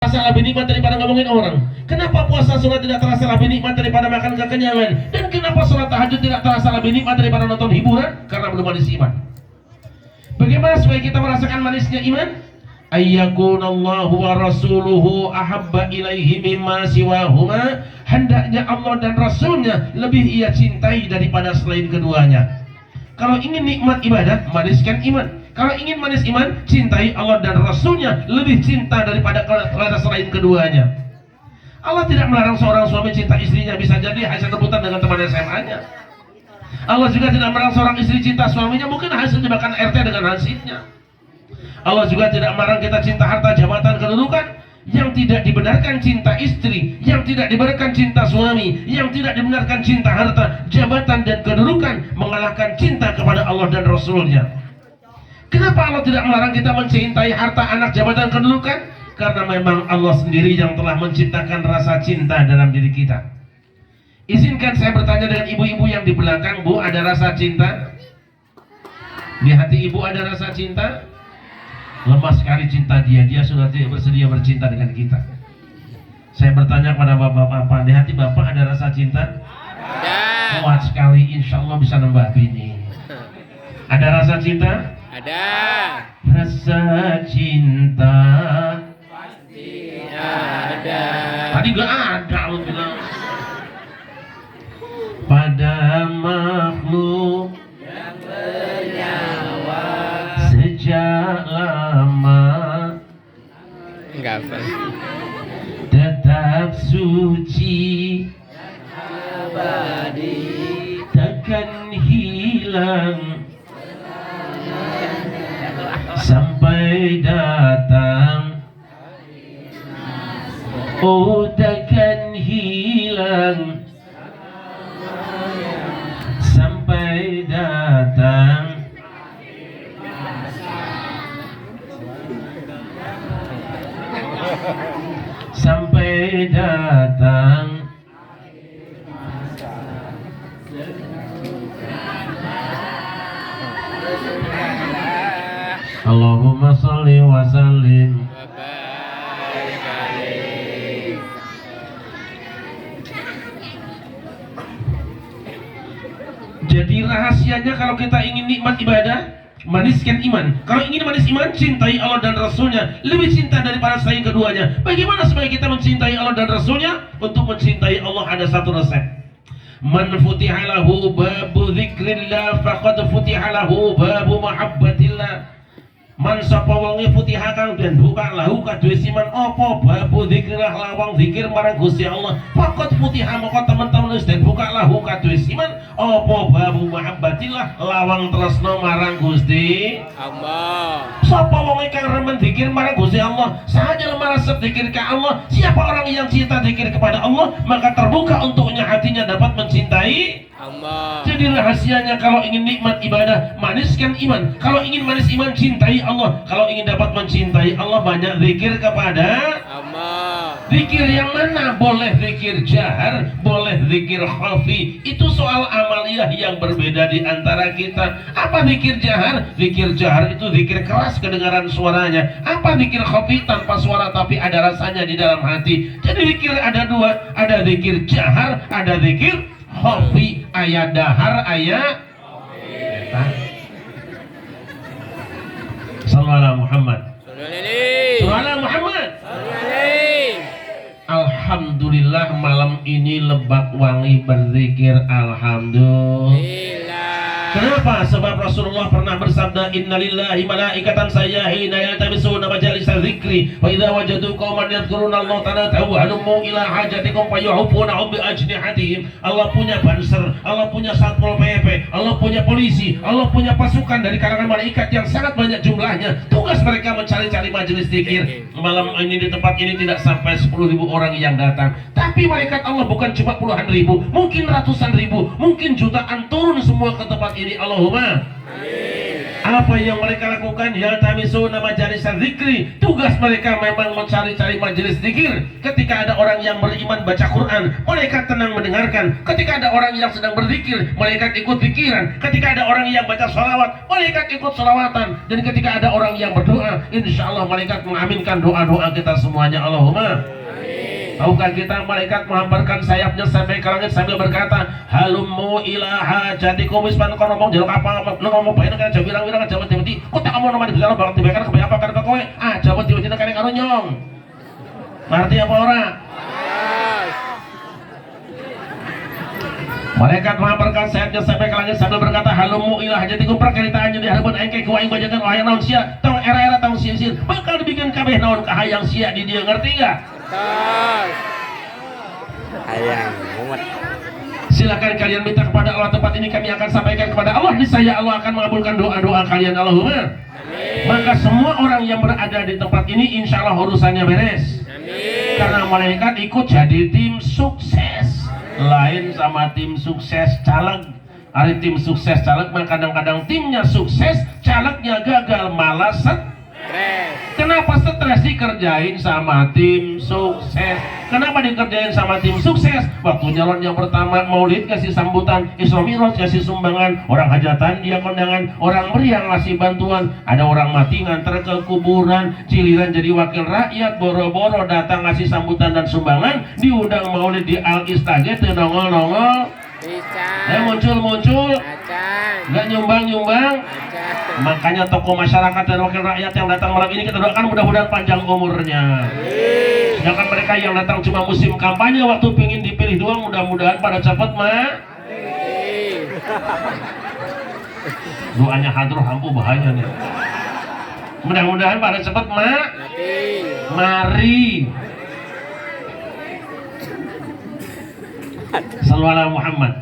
terasa lebih nikmat daripada ngomongin orang? Kenapa puasa sunat tidak terasa lebih nikmat daripada makan kekenyangan? Dan kenapa sholat tahajud tidak terasa lebih nikmat daripada nonton hiburan? Karena belum manis iman. Bagaimana supaya kita merasakan manisnya iman? Ayyakunallahu wa rasuluhu ahabba ilaihi mimma siwahuma. Hendaknya Allah dan Rasulnya lebih ia cintai daripada selain keduanya. Kalau ingin nikmat ibadah, maniskan iman. Kalau ingin manis iman, cintai Allah dan Rasulnya lebih cinta daripada selain keduanya. Allah tidak melarang seorang suami cinta istrinya, bisa jadi hasil rebutan dengan teman SMA-nya. Allah juga tidak melarang seorang istri cinta suaminya, mungkin hasil jebakan RT dengan hasilnya. Allah juga tidak melarang kita cinta harta, jabatan, kedudukan. Yang tidak dibenarkan cinta istri, yang tidak dibenarkan cinta suami, yang tidak dibenarkan cinta harta, jabatan, dan kedudukan mengalahkan cinta kepada Allah dan Rasulnya. Kenapa Allah tidak melarang kita mencintai harta, anak, jabatan, kedudukan? Karena memang Allah sendiri yang telah menciptakan rasa cinta dalam diri kita. Izinkan saya bertanya dengan ibu-ibu yang di belakang, Bu, ada rasa cinta? Di hati ibu ada rasa cinta? Lemah sekali cinta dia sudah tidak bersedia bercinta dengan kita. Saya bertanya kepada bapak-bapak, di hati bapak ada rasa cinta? Ada. Kuat sekali, insya Allah bisa nambah bini. Ada rasa cinta? Ada. Rasa cinta Pasti ada. tadi gak ada, lu bilang. Pada makhluk Yang bernyawa. sejak lama Enggak apa. tetap suci, Abadi. takkan hilang sampai datang. Oh, takkan hilang sampai datang. Sampai datang. Allahumma sholli wa sallim. Babarik alaih. Jadi rahasianya kalau kita ingin nikmat ibadah, maniskan iman. Kalau ingin manis iman, cintai Allah dan Rasulnya lebih cinta daripada selain keduanya. Bagaimana supaya kita mencintai Allah dan Rasulnya? Untuk mencintai Allah ada satu resep. Man futihalahu babu dzikrillah faqad futihalahu babu mahabbatillah. Man sapa wonge futiha kang den buka lahu kadue siman apa babu dzikrillah lawang zikir marang Gusti Allah. Faqad futiha maka teman-teman wis den buka lahu kadue siman apa babu mahabbatillah lawang tresno marang Gusti Allah. Sapa wong kang remen zikir marang Gusti Allah, saja merasa zikir ke Allah. Siapa orang yang cinta zikir kepada Allah, maka terbuka untuknya hatinya dapat mencintai Allah. Jadi rahasianya kalau ingin nikmat ibadah, maniskan iman. Kalau ingin manis iman, cintai Allah. Kalau ingin dapat mencintai Allah, banyak zikir kepada Allah. zikir yang mana? Boleh zikir jahar, boleh zikir khafi. Itu soal amaliyah yang berbeda di antara kita. Apa zikir jahar? Zikir jahar itu zikir keras kedengaran suaranya. Apa zikir khafi? Tanpa suara tapi ada rasanya di dalam hati. Jadi zikir ada dua. Ada zikir jahar, ada zikir khafi. Ayat dahar, ayat Sallallahu Muhammad. Sallallahu Muhammad. Alhamdulillah malam ini Lebak Wangi berzikir alhamdulillah. Kenapa? Sebab Rasulullah pernah bersabda, innalillahi malaikatan sayyahina yaltamisuna majalisa dzikri wa idza wajadu qauman yadhkuruna Allah tanatahu halumu ila hajatikum fayuhufuna bi ajnihatihim. Allah punya banser, Allah punya satpol PP, Allah punya polisi, Allah punya pasukan dari kalangan malaikat yang sangat banyak jumlahnya. Tugas mereka mencari-cari majelis zikir. Malam ini di tempat ini tidak sampai 10.000 orang yang datang, tapi malaikat Allah bukan cuma puluhan ribu, mungkin ratusan ribu, mungkin jutaan turun semua ke tempat ini. Allahumma Apa yang mereka lakukan? Yaltamisuna majalis dzikri. Tugas mereka memang mencari-cari majelis zikir. Ketika ada orang yang beriman baca Quran, mereka tenang mendengarkan. Ketika ada orang yang sedang berzikir, mereka ikut zikiran. Ketika ada orang yang baca sholawat, mereka ikut sholawatan. Dan ketika ada orang yang berdoa, insya Allah mereka mengaminkan doa-doa kita semuanya. Allahumma. Tahukah kita malaikat menghamparkan sayapnya sampai ke langit sambil berkata, halummu ila hajatikum isman kau ngomong jaluk apa ngomong bae kan aja wirang-wirang aja mati-mati kok tak ngomong nama dibilang bakal tiba kan kebayang apa kan kowe aja mati-mati kene karo nyong. Ngerti apa ora? Malaikat menghamparkan sayapnya sampai ke langit sambil berkata, halummu ila hajatikum perkaritaannya di hadapan engke ku aing bajakan wahai naon sia tong era-era tong sia-sia bakal dibikin kabeh naon kahayang sia di dia, ngerti enggak? Hayang mumet. Silakan kalian minta kepada Allah, tempat ini kami akan sampaikan kepada Allah, niscaya Allah akan mengabulkan doa-doa kalian. Allahumma. Maka semua orang yang berada di tempat ini insya Allah urusannya beres. Karena malaikat ikut jadi tim sukses. Lain sama tim sukses caleg. Hari tim sukses caleg mah kadang-kadang timnya sukses, calegnya gagal malah stres. Kenapa stres dikerjain sama tim sukses? Kenapa dikerjain sama tim sukses? Waktu nyalon yang pertama maulid kasih sambutan, Isra Mi'raj kasih sumbangan, orang hajatan dia kondangan, orang meriang ngasih bantuan, ada orang mati nganter ke kuburan, ciliran jadi wakil rakyat, boro-boro datang ngasih sambutan dan sumbangan, diundang maulid di Al-Istage teu nongol-nongol. Muncul-muncul, nggak nyumbang-nyumbang. Makanya tokoh masyarakat dan wakil rakyat yang datang malam ini kita doakan mudah-mudahan panjang umurnya. Sedangkan mereka yang datang cuma musim kampanye waktu pingin dipilih doang, mudah-mudahan pada cepat doanya hadroh ampuh bahaya nih. Mudah-mudahan pada cepat mari. Sallallahu alaihi Muhammad.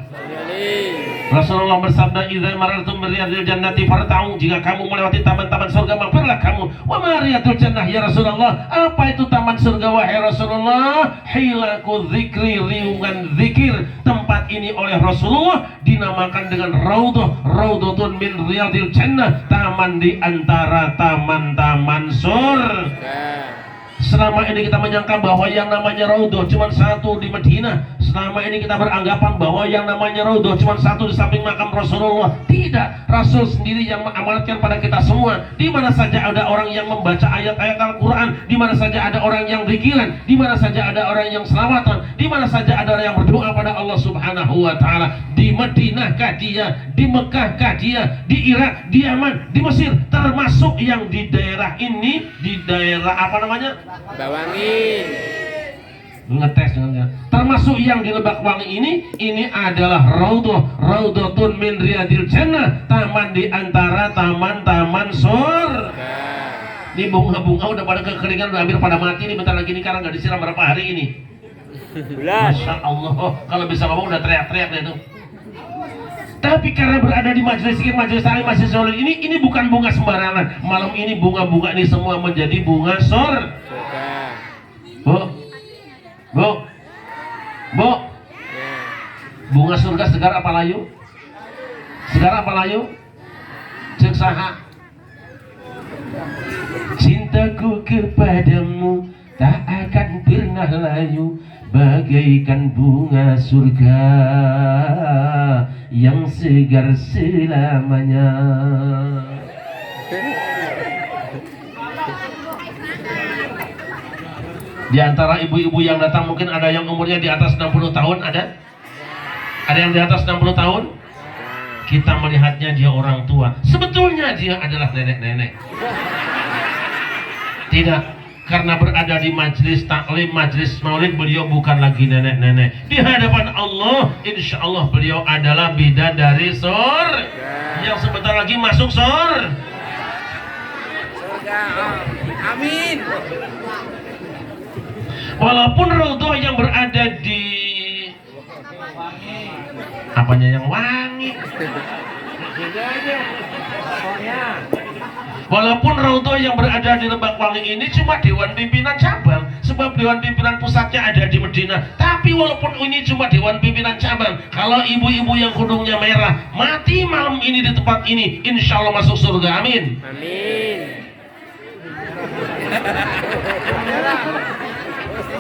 Rasulullah bersabda, "Idza marartum bi riyadil jannati farta'u." Jika kamu melewati taman-taman surga, mampirlah kamu. Wa ma riyadul jannah ya Rasulullah? Apa itu taman surga wahai Rasulullah? Hilaku dzikri, riungan zikir. Tempat ini oleh Rasulullah dinamakan dengan raudhah, raudhatun min riyadil jannah, taman di antara taman-taman surga. Selama ini kita menyangka bahwa yang namanya raudhah cuma satu di Madinah. Selama ini kita beranggapan bahwa yang namanya raudhah cuma satu di samping makam Rasulullah. Tidak, Rasul sendiri yang mengamanatkan pada kita semua. Di mana saja ada orang yang membaca ayat-ayat Al-Quran, di mana saja ada orang yang zikiran, di mana saja ada orang yang selawatan, di mana saja ada orang yang berdoa pada Allah Subhanahu wa taala. Di Madinah kah dia, di Mekah kah dia, di Irak, di Yaman, di Mesir, termasuk yang di daerah ini, di daerah apa namanya? Bawangin. Ngetes dengan termasuk yang di Lebakwangi ini adalah raudhatun min riyadil jannah, taman di antara taman-taman surga. Ini bunga-bunga udah pada kekeringan, udah hampir pada mati nih, bentar lagi nih karena nggak disiram berapa hari ini. Masya Allah, kalau bisa ngomong udah teriak-teriak deh tuh. Tapi karena berada di majelis zikir, majelis taklim, majelis maulid ini bukan bunga sembarangan. Malam ini bunga-bunga ini semua menjadi bunga surga. Bu, bunga surga segar apa layu? Segar apa layu? Cek saha? Cintaku kepadamu tak akan pernah layu, bagaikan bunga surga yang segar selamanya. Di antara ibu-ibu yang datang mungkin ada yang umurnya di atas 60 tahun, ada? Ada yang di atas 60 tahun? Kita melihatnya dia orang tua. Sebetulnya dia adalah nenek-nenek. Tidak, karena berada di majelis taklim, majelis maulid, beliau bukan lagi nenek-nenek. Di hadapan Allah, insya Allah beliau adalah bidadari surga yang sebentar lagi masuk surga. Amin. Walaupun raudhah yang berada di apanya yang wangi, walaupun raudhah yang berada di Lebakwangi ini cuma dewan pimpinan cabang, sebab dewan pimpinan pusat pusatnya ada di Medina. Tapi walaupun ini cuma dewan pimpinan cabang, kalau ibu-ibu yang kudungnya merah mati malam ini di tempat ini, insya Allah masuk surga. Amin. Amin.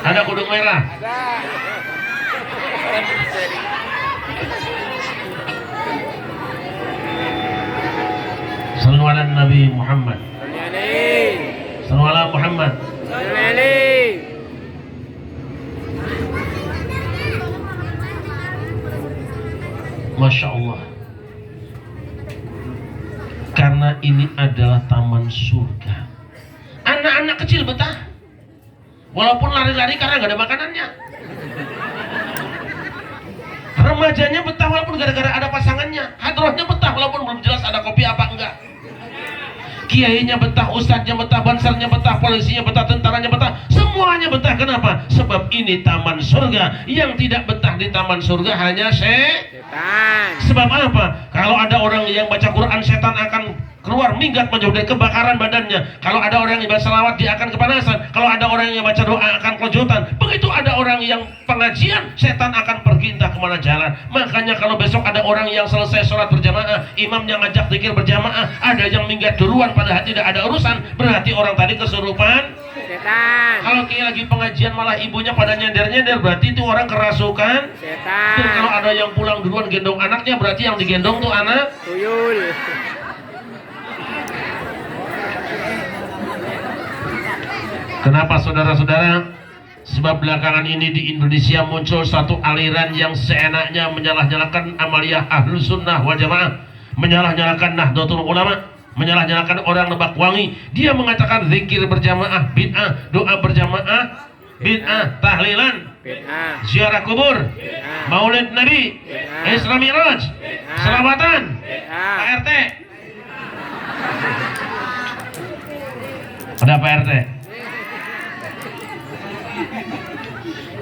Ada kudung merah? Sallu ala Nabi Muhammad. Sallu ala Muhammad. Masya Allah. Karena ini adalah taman surga. Anak-anak kecil betah. Walaupun lari-lari karena nggak ada makanannya. Remajanya betah walaupun gara-gara ada pasangannya. Hadrohnya betah walaupun belum jelas ada kopi apa enggak. Kiainya betah, ustadznya betah, bansarnya betah, polisinya betah, tentaranya betah, semuanya betah. Kenapa? Sebab ini taman surga. Yang tidak betah di taman surga hanya setan. Sebab apa? Kalau ada orang yang baca Quran, setan akan keluar minggat menjauh dari kebakaran badannya. Kalau ada orang yang baca salawat, dia akan kepanasan. Kalau ada orang yang baca doa, akan kejutan. Begitu ada orang yang pengajian, setan akan pergi entah kemana jalan. Makanya kalau besok ada orang yang selesai sholat berjamaah, imamnya ngajak zikir berjamaah, ada yang minggat duluan padahal tidak ada urusan, berarti orang tadi kesurupan setan. Kalau kayak lagi pengajian malah ibunya pada nyender-nyender, berarti itu orang kerasukan setan. Dan kalau ada yang pulang duluan gendong anaknya, berarti yang digendong tuh anak tuyul. Kenapa saudara-saudara? Sebab belakangan ini di Indonesia muncul satu aliran yang seenaknya menyalah-nyalakan amaliyah Ahlus Sunnah wal Jamaah, menyalah-nyalakan Nahdlatul Ulama, menyalah-nyalakan orang Lebak Wangi. Dia mengatakan zikir berjamaah bid'ah, doa berjamaah bid'ah, tahlilan bid'ah, ziarah kubur bid'ah, maulid Nabi bid'ah, Isra Mi'raj bid'ah, selawatan bid'ah, Pak RT. Ada Pak RT.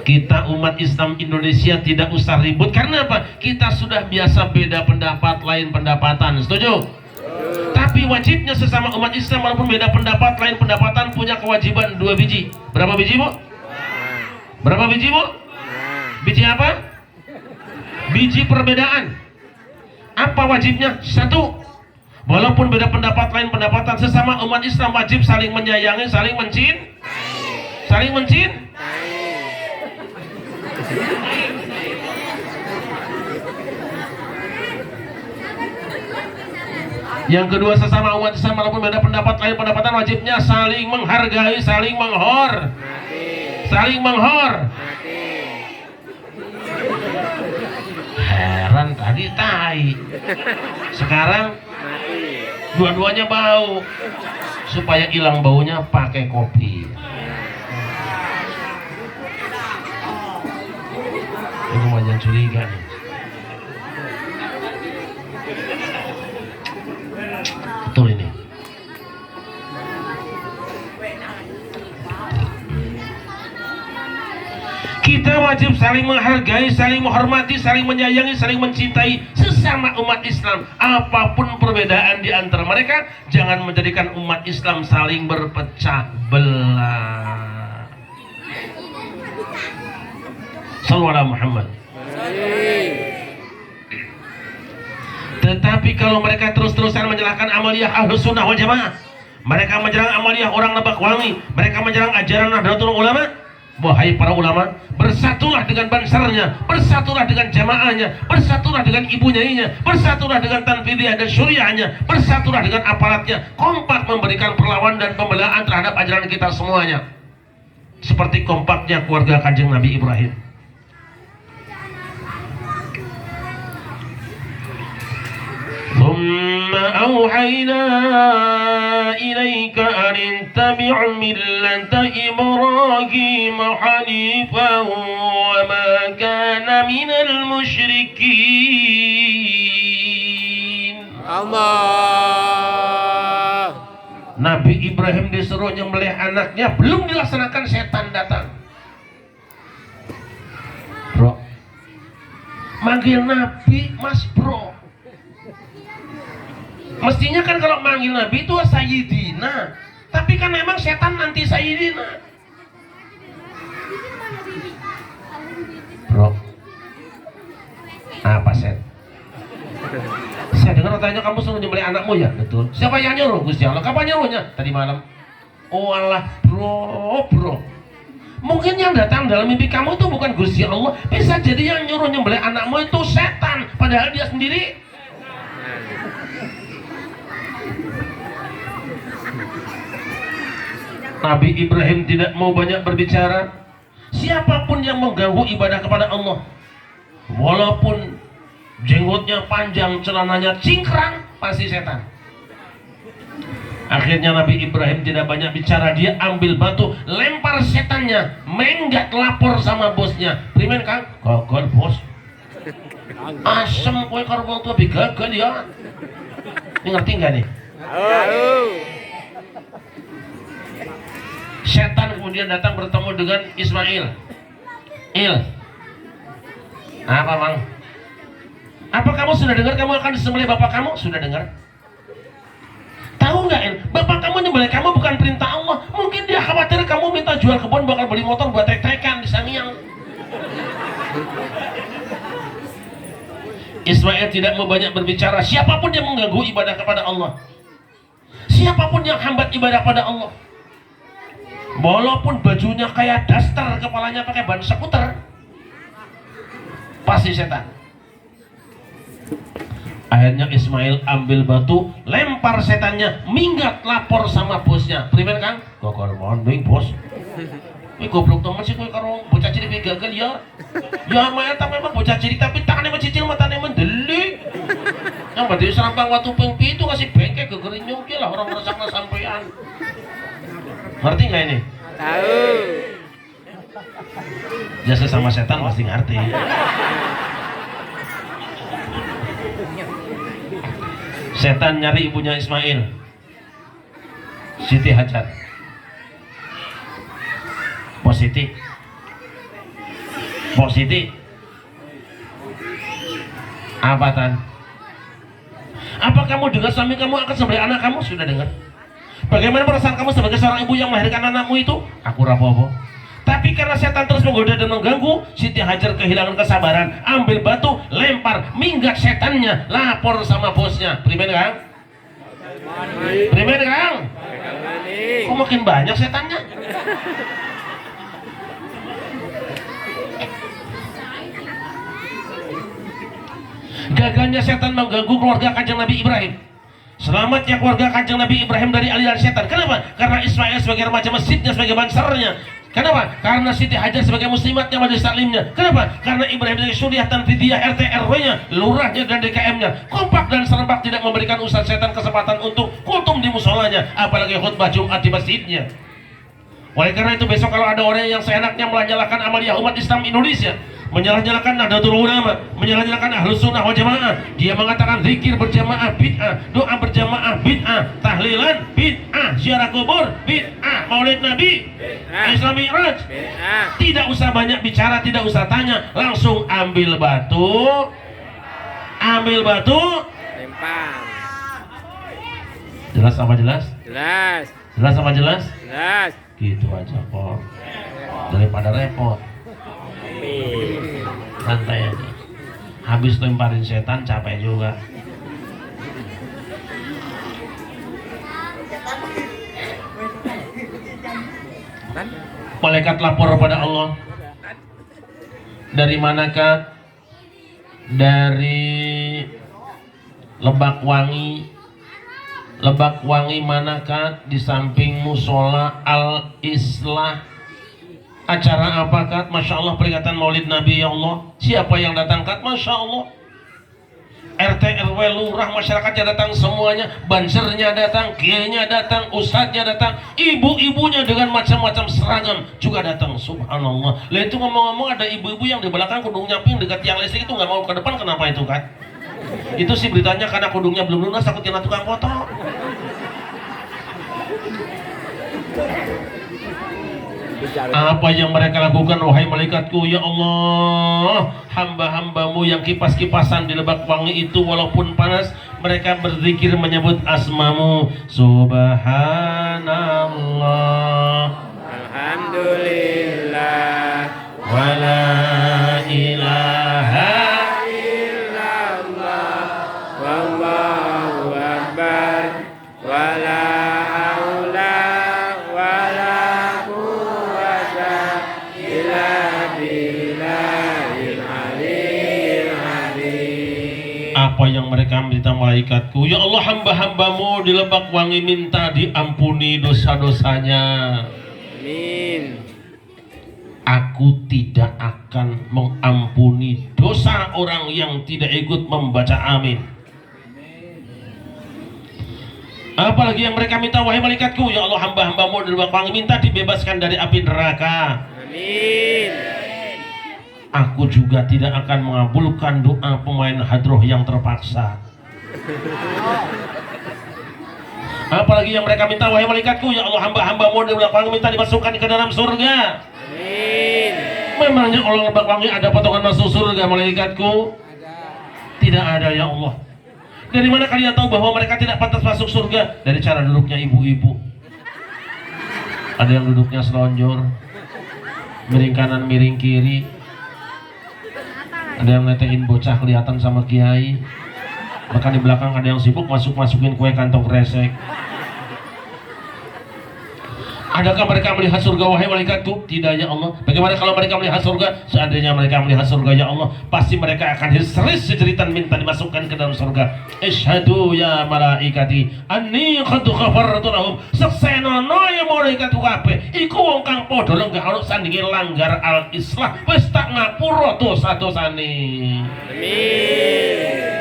Kita umat Islam Indonesia tidak usah ribut. Karena apa? Kita sudah biasa beda pendapat, lain pendapatan. Setuju? Tapi wajibnya sesama umat Islam walaupun beda pendapat, lain pendapatan, punya kewajiban 2 biji. Berapa biji, Bu? Berapa biji, Bu? Biji apa? Biji perbedaan. Apa wajibnya? 1. Walaupun beda pendapat, lain pendapatan, sesama umat Islam wajib saling menyayangi, saling mencintai. Saling mencintai. Yang kedua, sesama umat Islam walaupun beda pendapat, lain pendapatan, wajibnya saling menghargai, saling menghor. Saling menghor. Heran, tadi tai, sekarang dua-duanya bau. Supaya hilang baunya pakai kopi. Ini banyak curiga nih. Betul ini. Kita wajib saling menghargai, saling menghormati, saling menyayangi, saling mencintai sesama umat Islam. Apapun perbedaan di antara mereka, jangan menjadikan umat Islam saling berpecah belah. Sallallahu alaihi Muhammad. Tetapi kalau mereka terus-terusan menyalahkan amaliyah Ahlus Sunnah wal Jamaah, mereka menyerang amaliyah orang Lebak Wangi, mereka menyerang ajaran Nahdlatul Ulama. Wahai para ulama, bersatulah dengan bansarnya, bersatulah dengan jamaahnya, bersatulah dengan ibunyainya, bersatulah dengan tanfidiyah dan syuriahnya, bersatulah dengan aparatnya, kompak memberikan perlawanan dan pembelaan terhadap ajaran kita semuanya. Seperti kompaknya keluarga Kanjeng Nabi Ibrahim. ثم أوحينا إليك أن اتبع ملة إبراهيم حنيفا وما كان من المشركين. Allah. Nabi Ibrahim disuruh nyembelih anaknya, belum dilaksanakan setan datang. Bro, manggil Nabi Mas Bro. Mestinya kan kalau manggil Nabi itu Sayyidina, tapi kan memang setan nanti Sayyidina. katanya kamu suruh nyembelih anakmu ya? Betul. Siapa yang nyuruh? Gusti Allah. Kapan nyuruhnya? Tadi malam. Oh Allah, bro. Mungkin yang datang dalam mimpi kamu itu bukan Gusti Allah. Bisa jadi yang nyuruh nyembelih anakmu itu setan, padahal dia sendiri. Nabi Ibrahim tidak mau banyak berbicara. Siapapun yang mengganggu ibadah kepada Allah, walaupun jenggotnya panjang, celananya cingkrang, pasti setan. Akhirnya Nabi Ibrahim tidak banyak bicara. Dia ambil batu, lempar setannya, menggat lapor sama bosnya. Primen Kang? Gagal bos. Asem kowe karo wong tua gagal ya. Ini ngerti nggak nih? Setan kemudian datang bertemu dengan Ismail. Apa bang? Apa kamu sudah dengar kamu akan disembelih bapak kamu? Sudah dengar? Tahu nggak, Il? Bapak kamu nyembelih kamu bukan perintah Allah. Mungkin dia khawatir kamu minta jual kebun, bakal beli motor buat tek-tekan di Sangiang. Ismail tidak mau banyak berbicara. Siapapun yang mengganggu ibadah kepada Allah, siapapun yang hambat ibadah pada Allah, walaupun bajunya kayak daster, kepalanya pakai ban skuter, pasti setan. Akhirnya Ismail ambil batu, lempar setannya, minggat lapor sama bosnya. Primer Kang? Gagal monding bos. Ini goblok teman sih kowe karo bocah cilik gagal ya. Ya maya ta memang bocah cilik tapi tangannya mencicil, matanya mendelik. Yang berarti serampang waktu ping pitu kasih bengkek gegeri nyungki lah orang ngerasakna sampean. Ngerti nggak ini? Tahu. Jasa sama setan pasti ngerti. Setan nyari ibunya Ismail, Siti Hajar. Positif. Apa tan? Apa kamu dengar suami kamu akan sembelih anak kamu? Sudah dengar? Bagaimana perasaan kamu sebagai seorang ibu yang melahirkan anakmu itu? Aku rapopo. Tapi karena setan terus menggoda dan mengganggu, Siti Hajar kehilangan kesabaran, ambil batu, lempar, minggat setannya, lapor sama bosnya. Primen Kang? Kok makin banyak setannya? Gagalnya setan mengganggu keluarga Kanjeng Nabi Ibrahim. Selamatnya keluarga Kanjeng Nabi Ibrahim dari aliran setan. Kenapa? Karena Ismail sebagai remaja masjidnya, sebagai bansarnya. Kenapa? Karena Siti Hajar sebagai muslimatnya, majelis taklimnya. Kenapa? Karena Ibrahim sebagai suriah dan fidiyah, RT RW-nya, lurahnya dan DKM-nya. Kompak dan serempak, tidak memberikan ustaz setan kesempatan untuk kultum di musolanya, apalagi khutbah Jumat di masjidnya. Oleh karena itu besok kalau ada orang yang seenaknya menyalahkan amaliyah umat Islam Indonesia, menyalah-nyalahkan Nahdlatul Ulama, menyalah-nyalahkan Ahlus Sunnah wal Jamaah, dia mengatakan zikir berjamaah bid'ah, doa berjamaah bid'ah, tahlilan bid'ah, ziarah kubur bid'ah, maulid Nabi Isra Mi'raj. Tidak usah banyak bicara, tidak usah tanya, langsung ambil batu, Lempar. Jelas apa jelas? Jelas. Jelas apa jelas? Jelas. Gitu aja kok, daripada repot. Santai aja. Habis lemparin setan capek juga. Malaikat lapor pada Allah. Dari manakah? Dari Lebak Wangi. Lebak Wangi manakah? Di samping musola Al-Islah. Acara apakah? Masya Allah, peringatan Maulid Nabi. Ya Allah, siapa yang datang kat? Masya Allah, RT RW, lurah, masyarakatnya datang semuanya, bansernya datang, kiainya datang, ustadznya datang, ibu-ibunya dengan macam-macam seragam juga datang. Subhanallah. Lah itu ngomong-ngomong ada ibu-ibu yang di belakang kudungnya ping dekat tiang listrik itu nggak mau ke depan, kenapa itu kan? Itu sih beritanya karena kudungnya belum lunas, takut kena tukang foto. Apa yang mereka lakukan wahai malaikatku? Ya Allah, hamba-hambamu yang kipas-kipasan di Lebak Wangi itu walaupun panas mereka berzikir menyebut asmamu. Subhanallah, Alhamdulillah, wala ilaha illallah, wallahu Apa yang mereka minta malaikatku? Ya Allah, hamba-hambamu di Lebak Wangi minta diampuni dosa-dosanya. Amin. Aku tidak akan mengampuni dosa orang yang tidak ikut membaca amin. Apalagi yang mereka minta, wahai malaikatku, ya Allah, hamba-hambamu di Lebak Wangi minta dibebaskan dari api neraka. Amin. Aku juga tidak akan mengabulkan doa pemain hadroh yang terpaksa. Apalagi yang mereka minta, wahai malaikatku, ya Allah, hamba-hambamu di Lebak Wangi minta dimasukkan ke dalam surga. Amin. Memangnya Allah Lebak Wangi ada potongan masuk surga malaikatku? Tidak ada ya Allah. Dari mana kalian tahu bahwa mereka tidak pantas masuk surga? Dari cara duduknya ibu-ibu. Ada yang duduknya selonjor, miring kanan miring kiri. Ada yang netein bocah kelihatan sama kiai. Bahkan di belakang ada yang sibuk masukin kue kantong kresek. Adakah mereka melihat surga wahai malaikatku? Tidak ya Allah. Bagaimana kalau mereka melihat surga? Seandainya mereka melihat surga ya Allah, pasti mereka akan histeris sejeritan minta dimasukkan ke dalam surga. Asyhadu ya malaikati anni qad ghafartu lahum. Seksenono ya malaikatku kabeh. Iku wong kang padha lenggah ana sandinge langgar al-islah wis tak ngapura dosa-dosane. Amin.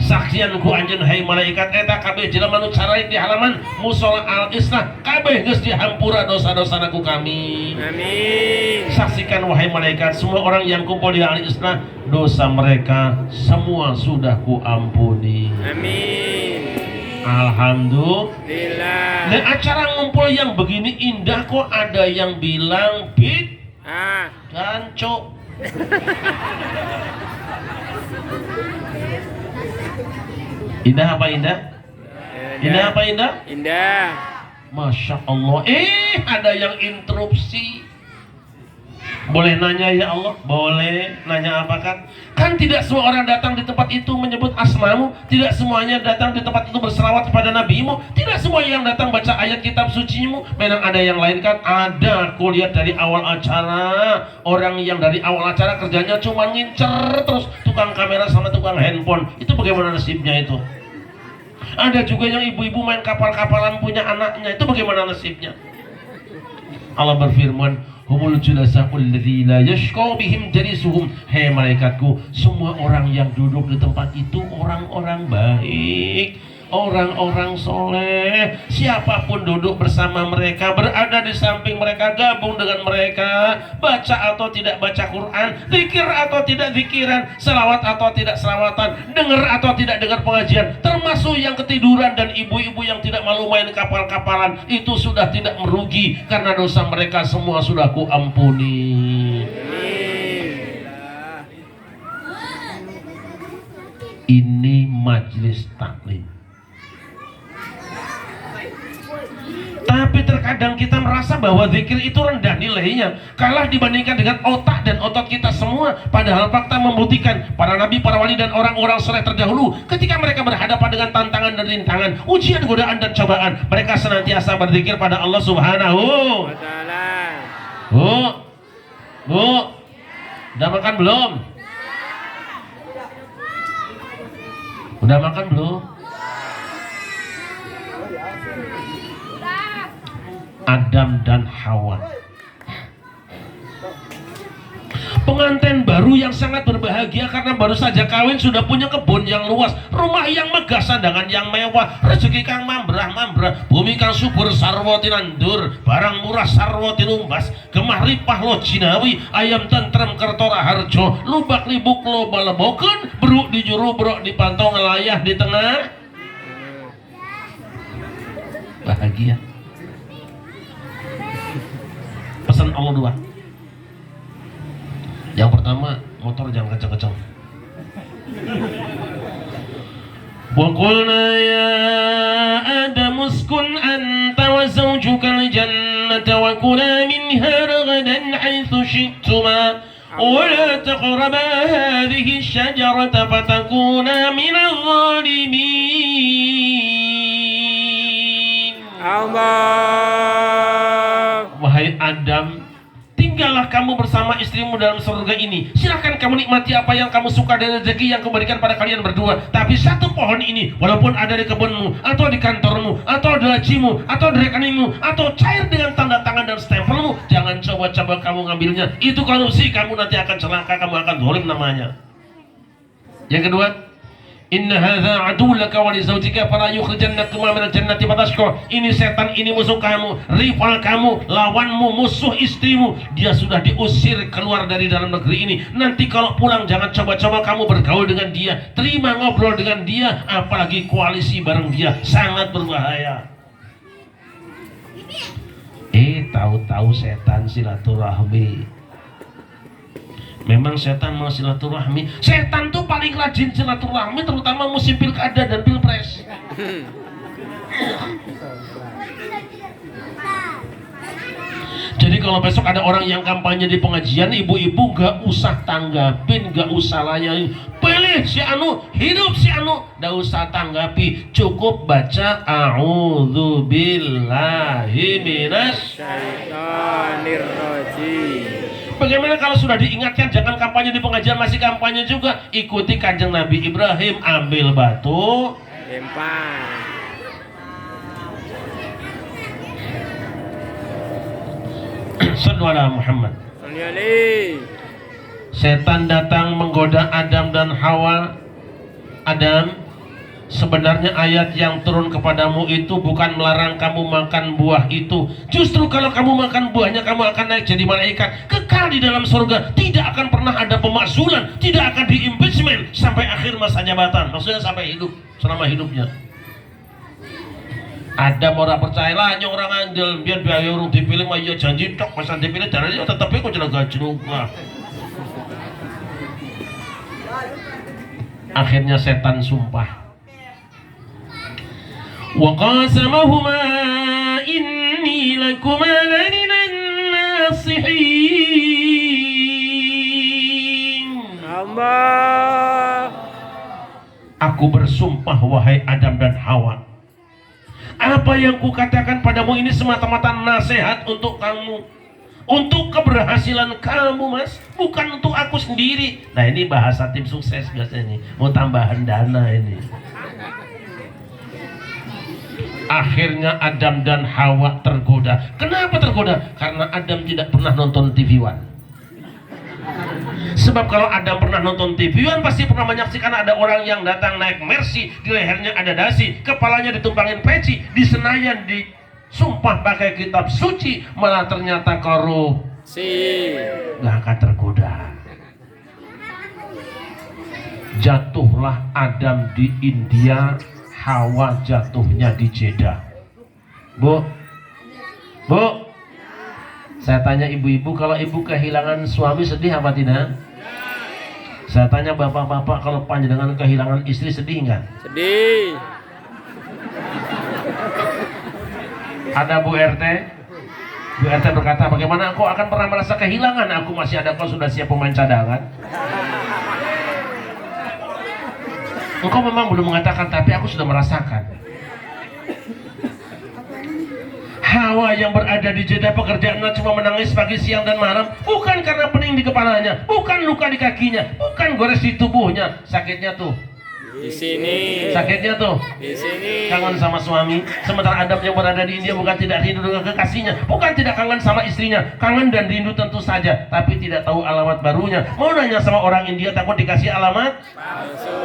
Saksianku anjeun hai malaikat eta kabeh jelema nu carain di halaman musala al-islah kabeh geus dihampura dosa-dosana ku kami. Amin. Saksikan wahai malaikat, semua orang yang kumpul di al-islah dosa mereka semua sudah ku ampuni. Amin. Alhamdulillah. Dan acara ngumpul yang begini indah kok ada yang bilang bid dan cok. Indah apa indah? Indah apa indah? Indah. Masya Allah. Ada yang interupsi. Boleh nanya ya Allah? Boleh. Nanya apa kan? Kan tidak semua orang datang di tempat itu menyebut asmamu. Tidak semuanya datang di tempat itu berselawat kepada nabimu. Tidak semua yang datang baca ayat kitab sucimu. Memang ada yang lain kan? Ada. Aku lihat dari awal acara, orang yang dari awal acara kerjanya cuma ngincer terus tukang kamera sama tukang handphone. Itu bagaimana nasibnya itu? Ada juga yang ibu-ibu main kapal-kapalan punya anaknya. Itu bagaimana nasibnya? Allah berfirman, humul julasa'ul ladzi la yashqa bihim jalisuhum. Hei malaikatku, semua orang yang duduk di tempat itu orang-orang baik, orang-orang soleh. Siapapun duduk bersama mereka, berada di samping mereka, gabung dengan mereka, baca atau tidak baca Quran, zikir atau tidak zikiran, selawat atau tidak selawatan, dengar atau tidak dengar pengajian, termasuk yang ketiduran dan ibu-ibu yang tidak malu main kapal-kapalan, itu sudah tidak merugi karena dosa mereka semua sudah ku ampuni. Ini majelis taklim. Tapi terkadang kita merasa bahwa zikir itu rendah nilainya, kalah dibandingkan dengan otak dan otot kita semua. Padahal fakta membuktikan para nabi, para wali dan orang-orang soleh terdahulu, ketika mereka berhadapan dengan tantangan dan rintangan, ujian, godaan dan cobaan, mereka senantiasa berzikir pada Allah Subhanahu wa Ta'ala. Bu, udah makan belum? Udah makan belum? Adam dan Hawa, pengantin baru yang sangat berbahagia karena baru saja kawin, sudah punya kebun yang luas, rumah yang megah, sandangan yang mewah, rezeki kang mambrah-mambrah, bumi kang subur sarwa tinandur, barang murah sarwa tinumbas, gemah ripah lo jinawi, ayam tentrem kertora harjo, lubak libuk lo baleboken, beruk di juru brok di pantau ngelayah di tengah. Bahagia. Pesan Allah dua. Yang pertama, motor jangan kencang-kencang. Wa qulna ya Adam uskun anta wa zawjuka al-jannata wa kula minha ragadan haythu syi'tuma wa la taqraba hadhihi asy-syajarata fatakuna minadh dhalimin. Allah. Wahai Adam, tinggal tinggallah kamu bersama istrimu dalam surga ini. Silakan kamu nikmati apa yang kamu suka dari rezeki yang kuberikan pada kalian berdua. Tapi satu pohon ini, walaupun ada di kebunmu, atau di kantormu, atau di lacimu, atau di rekeningmu, atau cair dengan tanda tangan dan stempelmu, jangan coba-coba kamu ngambilnya. Itu korupsi, kamu nanti akan celaka, kamu akan zalim namanya. Yang kedua, inna hadza aduwwun laka wa li zawjika fala yukhrijannakuma minal jannati fatashqa. Ini setan, ini musuh kamu, rival kamu, lawanmu, musuh istrimu. Dia sudah diusir keluar dari dalam negeri ini. Nanti kalau pulang jangan coba-coba kamu bergaul dengan dia, terima ngobrol dengan dia, apalagi koalisi bareng dia, sangat berbahaya. Tahu-tahu setan silaturahmi. Memang setan mau silaturahmi. Setan tuh paling rajin silaturahmi, terutama musim pilkada dan pilpres. Jadi kalau besok ada orang yang kampanye di pengajian, ibu-ibu gak usah tanggapin, gak usah layanin. Pilih si anu, hidup si anu, gak usah tanggapi. Cukup baca a'udzubillahi syaitonir rajim. Bagaimana kalau sudah diingatkan jangan kampanye di pengajian masih kampanye juga? Ikuti kanjeng Nabi Ibrahim, ambil batu, lempar. Sallu ala Muhammad. Setan datang menggoda Adam dan Hawa. Adam, sebenarnya ayat yang turun kepadamu itu bukan melarang kamu makan buah itu. Justru kalau kamu makan buahnya, kamu akan naik jadi malaikat, kekal di dalam surga, tidak akan pernah ada pemakzulan, tidak akan di-impeachment sampai akhir masa jabatan. Maksudnya sampai hidup, selama hidupnya. Ada orang percaya lah, nyong orang andel, biar biaya orang dipilih, mah iya janji tok, masa dipilih, dan dia tetap ikut jalan gajruk. Akhirnya setan sumpah. وَقَاسَمَهُمَا إِنِّي لَكُمَا لَمِنَ النَّاصِحِينَ. Allah. Aku bersumpah wahai Adam dan Hawa, apa yang kukatakan padamu ini semata-mata nasihat untuk kamu, untuk keberhasilan kamu, mas, bukan untuk aku sendiri. Nah ini bahasa tim sukses biasanya nih, mau tambahan dana ini. Akhirnya Adam dan Hawa tergoda. Kenapa tergoda? Karena Adam tidak pernah nonton TV One. Sebab kalau Adam pernah nonton TV One, pasti pernah menyaksikan ada orang yang datang naik Mercy, di lehernya ada dasi, kepalanya ditumpangin peci, di Senayan disumpah pakai kitab suci, malah ternyata korupsi. Gak akan tergoda. Jatuhlah Adam di India, Hawa jatuhnya di Jeddah. Bu, saya tanya ibu-ibu, kalau ibu kehilangan suami sedih apa tidak? Saya tanya bapak-bapak, kalau panjenengan kehilangan istri sedih nggak? Sedih. Ada Bu RT? Bu RT berkata, bagaimana aku akan pernah merasa kehilangan? Aku masih ada, kau sudah siap pemain cadangan. Engkau memang belum mengatakan, tapi aku sudah merasakan. Hawa yang berada di Jeddah pekerjaannya cuma menangis pagi, siang, dan malam. Bukan karena pening di kepalanya, bukan luka di kakinya, bukan gores di tubuhnya. Sakitnya tuh Di sini. sakitnya tuh Di sini. kangen sama suami. Sementara Adam yang berada di India bukan tidak rindu dengan kekasihnya, bukan tidak kangen sama istrinya, kangen dan rindu tentu saja, tapi tidak tahu alamat barunya. Mau nanya sama orang India, takut dikasih alamat Palsu.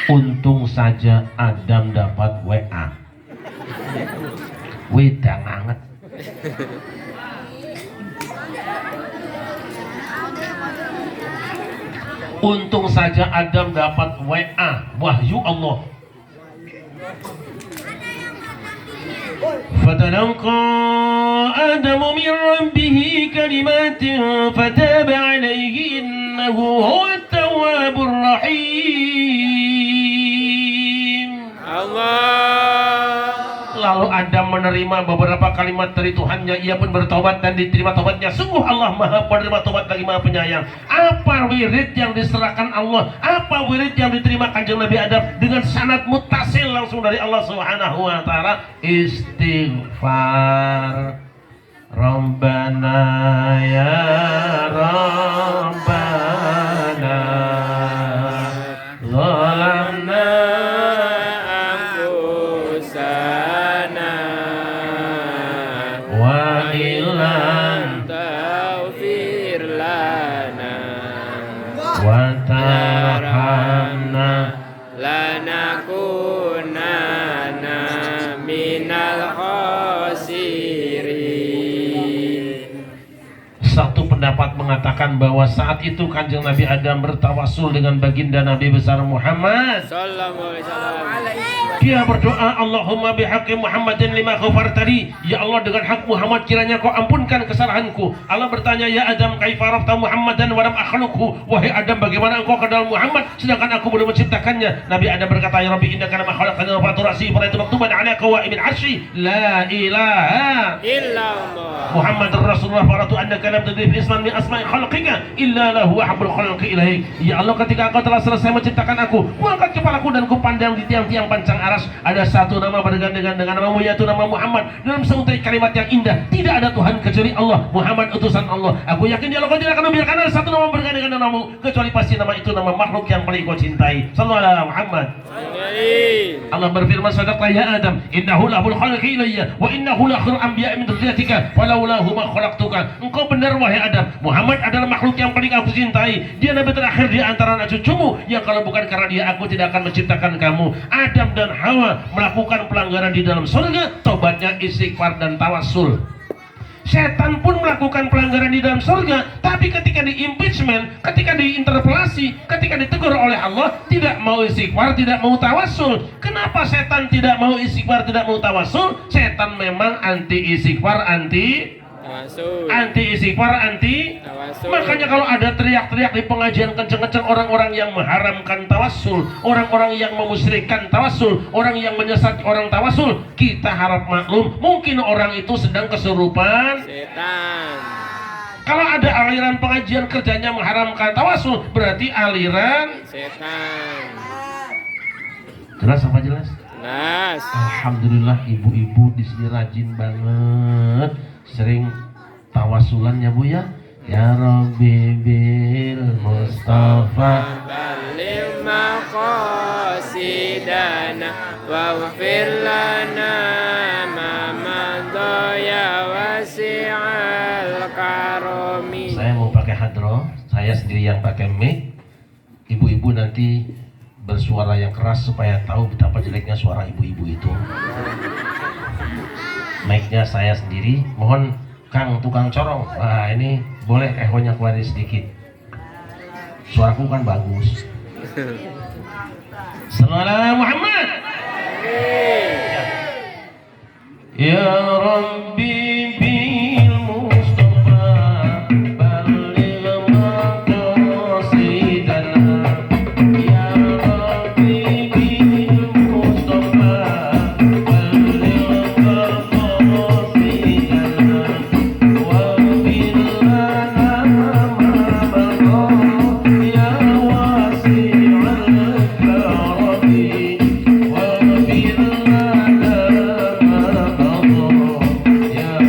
Untung saja Adam dapat WA. Wedang anget. Untung saja Adam dapat WA, wahyu Allah. فتلقى آدم من ربه كلمات فتاب عليه إنه هو التواب الرحيم. Allah. Lalu Adam menerima beberapa kalimat dari Tuhannya. Ia pun bertobat dan diterima tobatnya. Sungguh Allah maha penerima tobat lagi maha penyayang. Apa wirid yang diserahkan Allah? Apa wirid yang diterima kanjeng Nabi Adam? Dengan sanad mutasil langsung dari Allah Subhanahu wa ta'ala. Istighfar Rabbana ya Rabbana Zalamna Anfusana wa ilam taghfir lana wa tarhamna lanakunanna minal khasirin. Satu pendapat mengatakan bahwa saat itu kanjeng Nabi Adam bertawasul dengan baginda Nabi besar Muhammad. Sallallahu alaihi wasallam. Dia berdoa, Allahumma bihaqqi Muhammadin lima ghafartali. Ya Allah, dengan hak Muhammad kiranya kau ampunkan kesalahanku. Allah bertanya, ya Adam kaifa arafta Muhammadan wa lam akhluqhu? Wahai Adam, bagaimana engkau kenal Muhammad sedangkan aku belum menciptakannya? Nabi Adam berkata, ya Rabbi innaka lamma khalaqtani wa faturasi fa itu maktuban ala qawaimil arsy la ilaha Illa Allah. Muhammadur Rasulullah faratu annaka lam tadri fi isman min asma'i khalqika illa lahu habul khalqi ilaik. Ya Allah, ketika engkau telah selesai menciptakan aku, kuangkat kepalaku dan kupandang di tiang-tiang pancang aras. Ada satu nama bergandengan dengan namamu, yaitu nama Muhammad. Dalam seutai kalimat yang indah, tidak ada Tuhan kecuali Allah. Muhammad utusan Allah. Aku yakin ya Allah, kau tidak akan membiarkan ada satu nama bergandengan dengan namamu, kecuali pasti nama itu nama makhluk yang paling kau cintai. Sallallahu alaihi Muhammad. Allah berfirman, sadaqta ya Adam, innahu lahul khalqi ilayya wa innahu la khairul anbiya'i min dzurriyyatika walaulahu ma khalaqtuka. Engkau benar wahai Adam, Muhammad adalah makhluk yang paling aku cintai. Dia nabi terakhir di antara anak cucumu, yang kalau bukan karena dia aku tidak akan menciptakan kamu. Adam dan Hawa melakukan pelanggaran di dalam surga, tobatnya istighfar dan tawasul. Setan pun melakukan pelanggaran di dalam surga, tapi ketika di impeachment, ketika diinterpelasi, ketika ditegur oleh Allah, tidak mau istighfar, tidak mau tawasul. Kenapa setan tidak mau istighfar, tidak mau tawasul? Setan memang anti istighfar, anti istighfar, anti Tawasul. Makanya kalau ada teriak-teriak di pengajian kenceng-kenceng, orang-orang yang mengharamkan tawasul, orang-orang yang memusyrikkan tawasul, orang yang menyesat orang tawasul, kita harap maklum, mungkin orang itu sedang kesurupan Setan. Kalau ada aliran pengajian kerjanya mengharamkan tawasul, berarti aliran Setan. jelas apa jelas? Nas. Alhamdulillah, ibu-ibu di sini rajin banget, sering tawasulan ya Bu ya. Ya Rabbi bil Mustafa Baligh maqasidana waghfir lana ma madha ya wasi'al karami. Saya mau pakai hadroh, saya sendiri yang pakai mic. Ibu-ibu nanti bersuara yang keras supaya tahu betapa jeleknya suara ibu-ibu itu. Mic-nya saya sendiri, mohon Kang tukang corong, nah ini boleh ehonya keluarin sedikit. Suaraku kan bagus. Sallallahu Muhammad. Ya Rabbi bil Mustafa baligh maqasidana. Ya Rabbi bil Mustafa baligh maqasidana. Wa bil lana ma baqa ya wasi'al karami. Wa bil lana ma baqa ya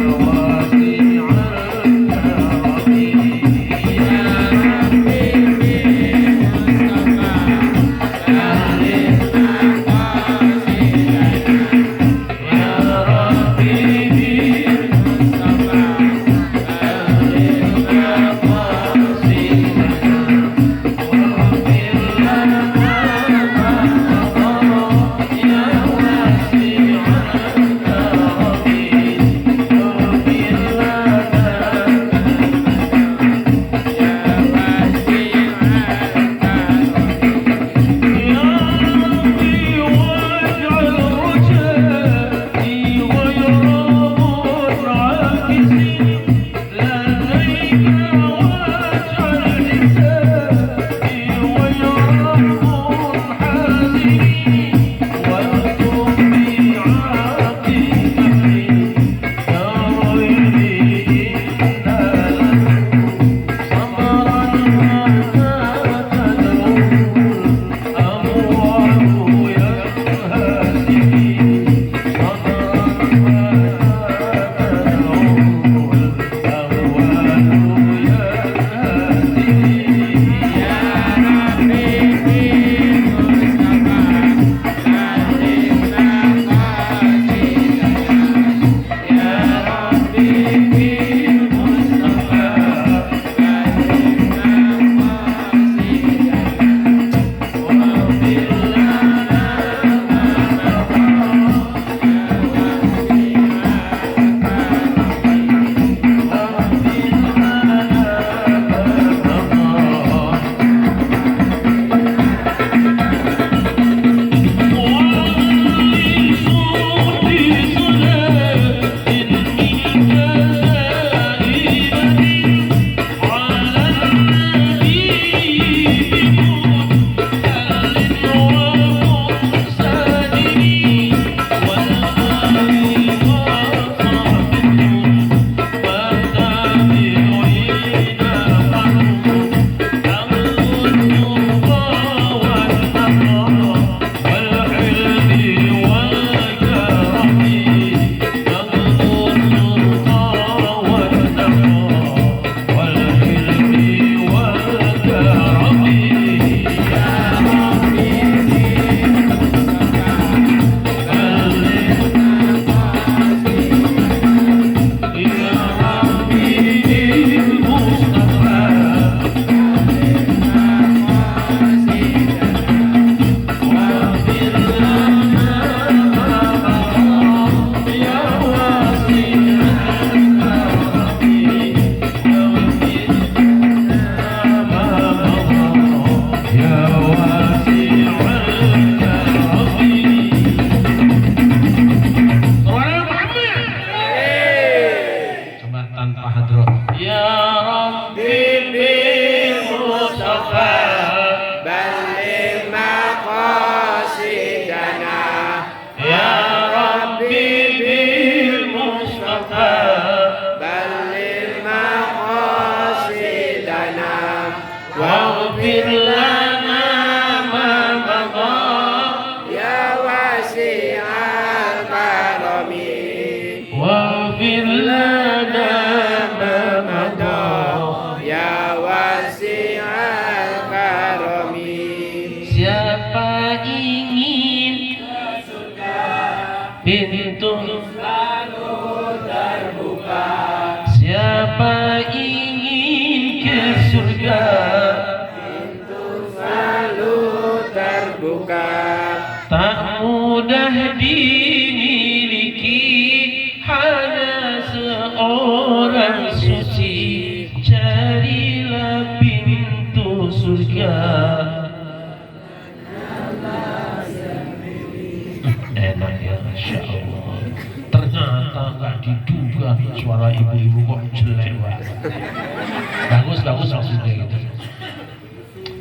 waghfir lana ma madha ya wasi'al karomi. siapa ingin pintu selalu terbuka, siapa ingin ke surga Pintu selalu terbuka, tak mudah dimiliki, hanya seorang suci, carilah pintu surga. Enak ya, Masya Allah. Ternyata nggak diduga suara ibu-ibu kok jelek banget. Bagus maksudnya gitu.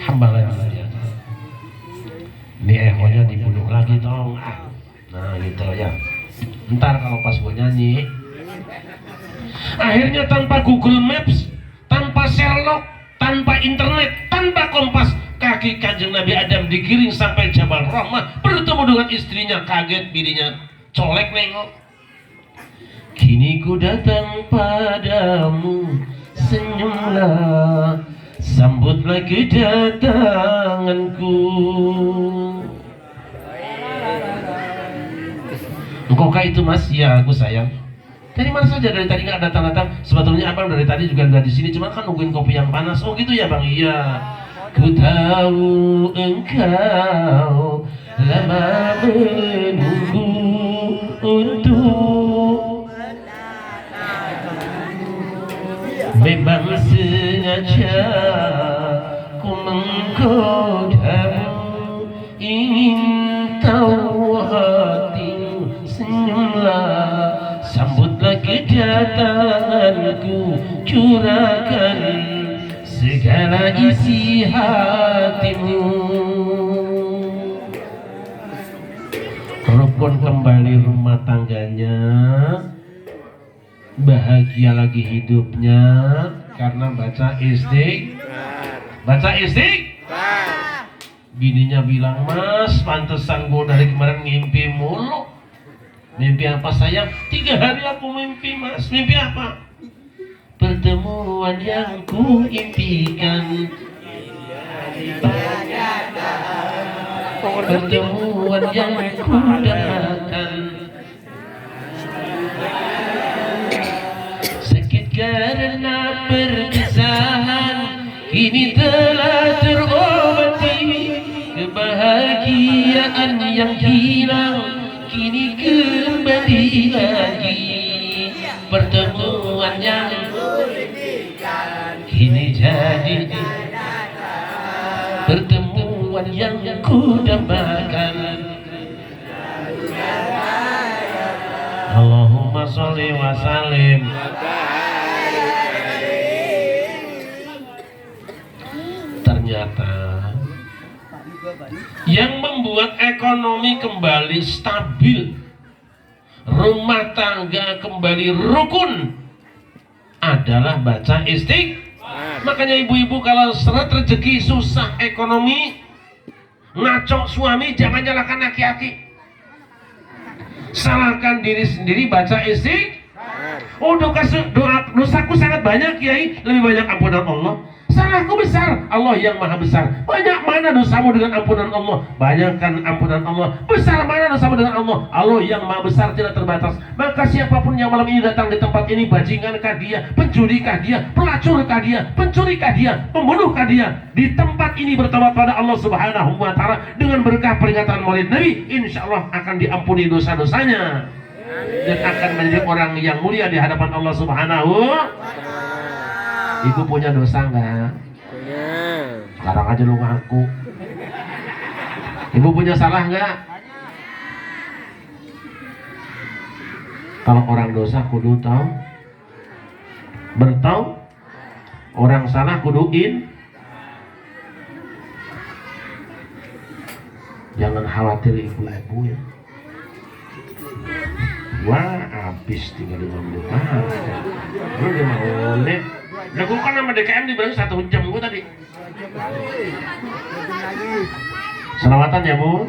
Hambalan ya. Ini ehonya dibunuh lagi dong. Nah gitu ya. Ntar kalau pas gue nyanyi, akhirnya tanpa Google Maps, tanpa Sherlock, tanpa internet, tanpa kompas, kaki kanjeng Nabi Adam digiring sampai Jabal Rahmah, bertemu dengan istrinya. Kaget bininya, colek nengok. Kini ku datang padamu, senyumlah, sambutlah kedatanganku. Engkaukah itu mas? Ya aku sayang. Dari mana saja? Dari tadi nggak datang-datang. Sebetulnya abang dari tadi juga ada di sini, cuma kan nungguin kopi yang panas. Oh gitu ya bang? Iya. Ku tahu engkau lama menunggu untuk memang sengaja ku menggodamu, ingin tahu hatimu, senyumlah, sambutlah kedatanganku, curahkan segala isi hatimu. Rukun kembali rumah tangganya, bahagia lagi hidupnya karena baca istighfar. Bininya bilang, mas pantesan gue dari kemarin ngimpi mulu. Mimpi apa sayang? 3 hari aku mimpi mas. Mimpi apa? Pertemuan yang ku impikan, pertemuan yang ku dambakan. Sakit karena perpisahan, kini telah terobati. Kebahagiaan yang hilang kini kembali lagi. Pertemuan yang kini jadi pertemuan yang ku dambakan. Allahumma sholli wa sallim. Ternyata yang membuat ekonomi kembali stabil, rumah tangga kembali rukun, adalah baca istighfar. Makanya ibu-ibu kalau seret rezeki, susah ekonomi, ngaco suami, jangan nyalahkan laki-laki, salahkan diri sendiri, baca istighfar. Oh dosaku sangat banyak Kiai, lebih banyak ampunan Allah. Salahku besar, Allah yang maha besar. Banyak mana dosamu dengan ampunan Allah? Banyakkan ampunan Allah. Besar mana dosamu dengan Allah? Allah yang maha besar tidak terbatas. Maka siapapun yang malam ini datang di tempat ini, bajingankah dia, pencurikah dia, pelacurkah dia, pencurikah dia, pembunuhkah dia, di tempat ini bertobat pada Allah Subhanahu wa Ta'ala dengan berkah peringatan Maulid Nabi, insya Allah akan diampuni dosa-dosanya dan akan menjadi orang yang mulia di hadapan Allah Subhanahu. Ibu punya dosa nggak? Punya. Sekarang aja lu ngaku. Ibu punya salah nggak? Kalau orang dosa kudu tahu, bertahu. Orang salah kuduin. Jangan khawatir ibu-ibu ya. Wah, habis tinggal 5 menit. Lu 5 menit. Nah, gue kan sama DKM dibilang 1 jam gue tadi. Selawatan ya Bu.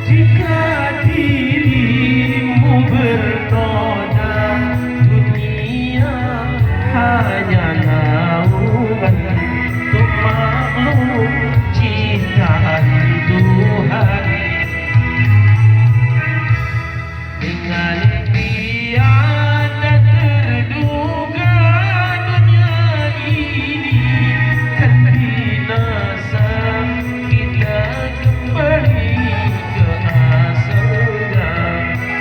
Jika dirimu bernoda, dunia hanya naungan untuk makhluk ciptaan Tuhan. Dengan tiada terduga dunia ini kan binasa, kita kembali ke asalnya,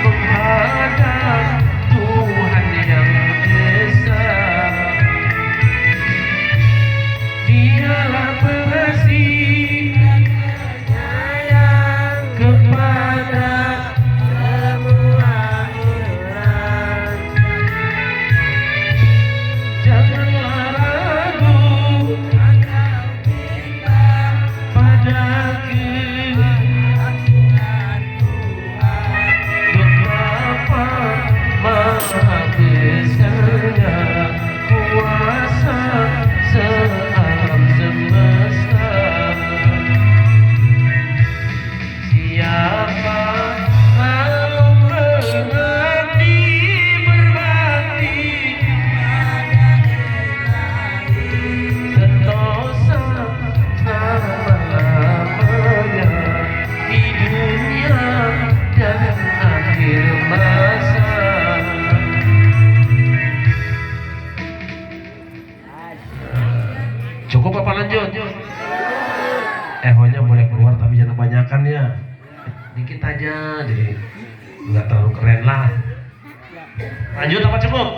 menghadap Tuhan yang esa. Dialah pengasih dan penyayang kepada semua orang. Janganlah ragu atau bimbang pada keagungan Tuhan. Betapa maha besarnya kuasa sealam semesta. Siapa mau mengabdi berbakti pada Ilahi, sentosa selama-lamanya di dunia dan akhir masa. Cukup apa lanjut? Ehonya boleh keluar tapi jangan kebanyakan ya. Dikit aja, jadi nggak terlalu keren lah. Lanjut apa cukup?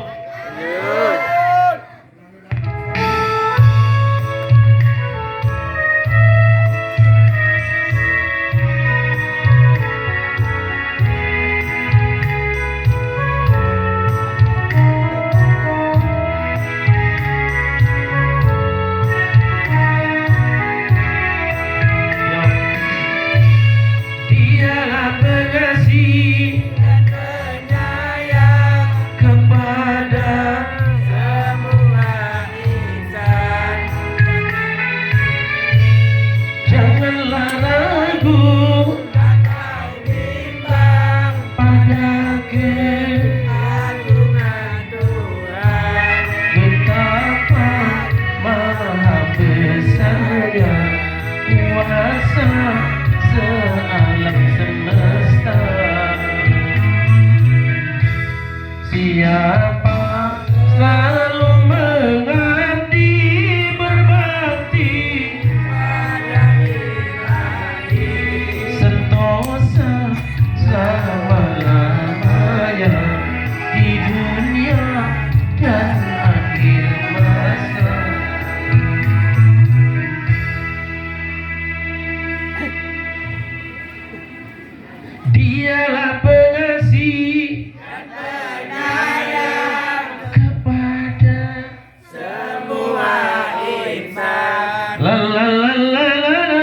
Dialah pengasih dan penyayang kepada semua insan. Janganlah ragu atau bimbang pada keagungan Tuhan. Betapa maha besarnya kuasa sealam semesta. Siapa selalu mengabdi berbakti pada Ilahi, sentosa selama-lamanya di dunia dan akhir masa. Dialah pengasih dan penyayang kepada semua insan. La la la la la la,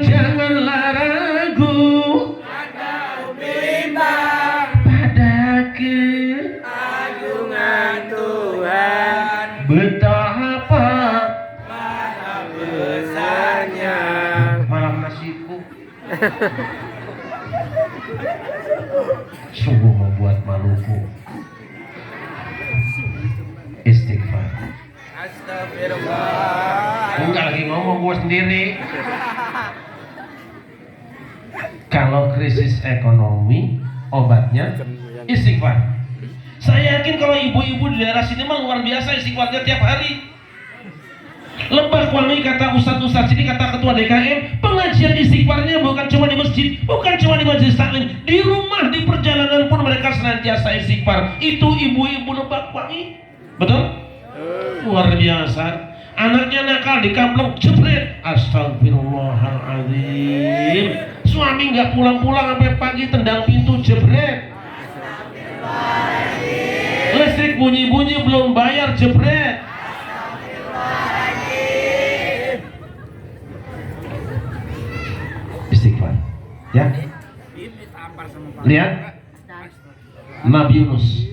janganlah ragu atau bimbang pada keagungan Tuhan. Betapa maha besarnya. Malam nasiku. Sungguh membuat maluku. Istighfar. Astagfirullah. Enggak lagi ngomong gue sendiri. Kalau krisis ekonomi, obatnya istighfar. Saya yakin kalau ibu-ibu di daerah sini mah luar biasa istighfarnya tiap hari. Lebah Wangi kata ustadz-ustadz sini, kata ketua DKM, pengajian istighfarnya bukan cuma di masjid, bukan cuma di majelis taklim, di rumah, di perjalanan pun mereka senantiasa istighfar. Itu ibu-ibu Lebah Wangi, betul? Luar biasa. Anaknya nakal di kampung, jebret, astagfirullahaladzim. Suami nggak pulang-pulang sampai pagi, tendang pintu jebret. Listrik bunyi-bunyi belum bayar jebret. Istighfar. Ya. Lihat Nabi Yunus.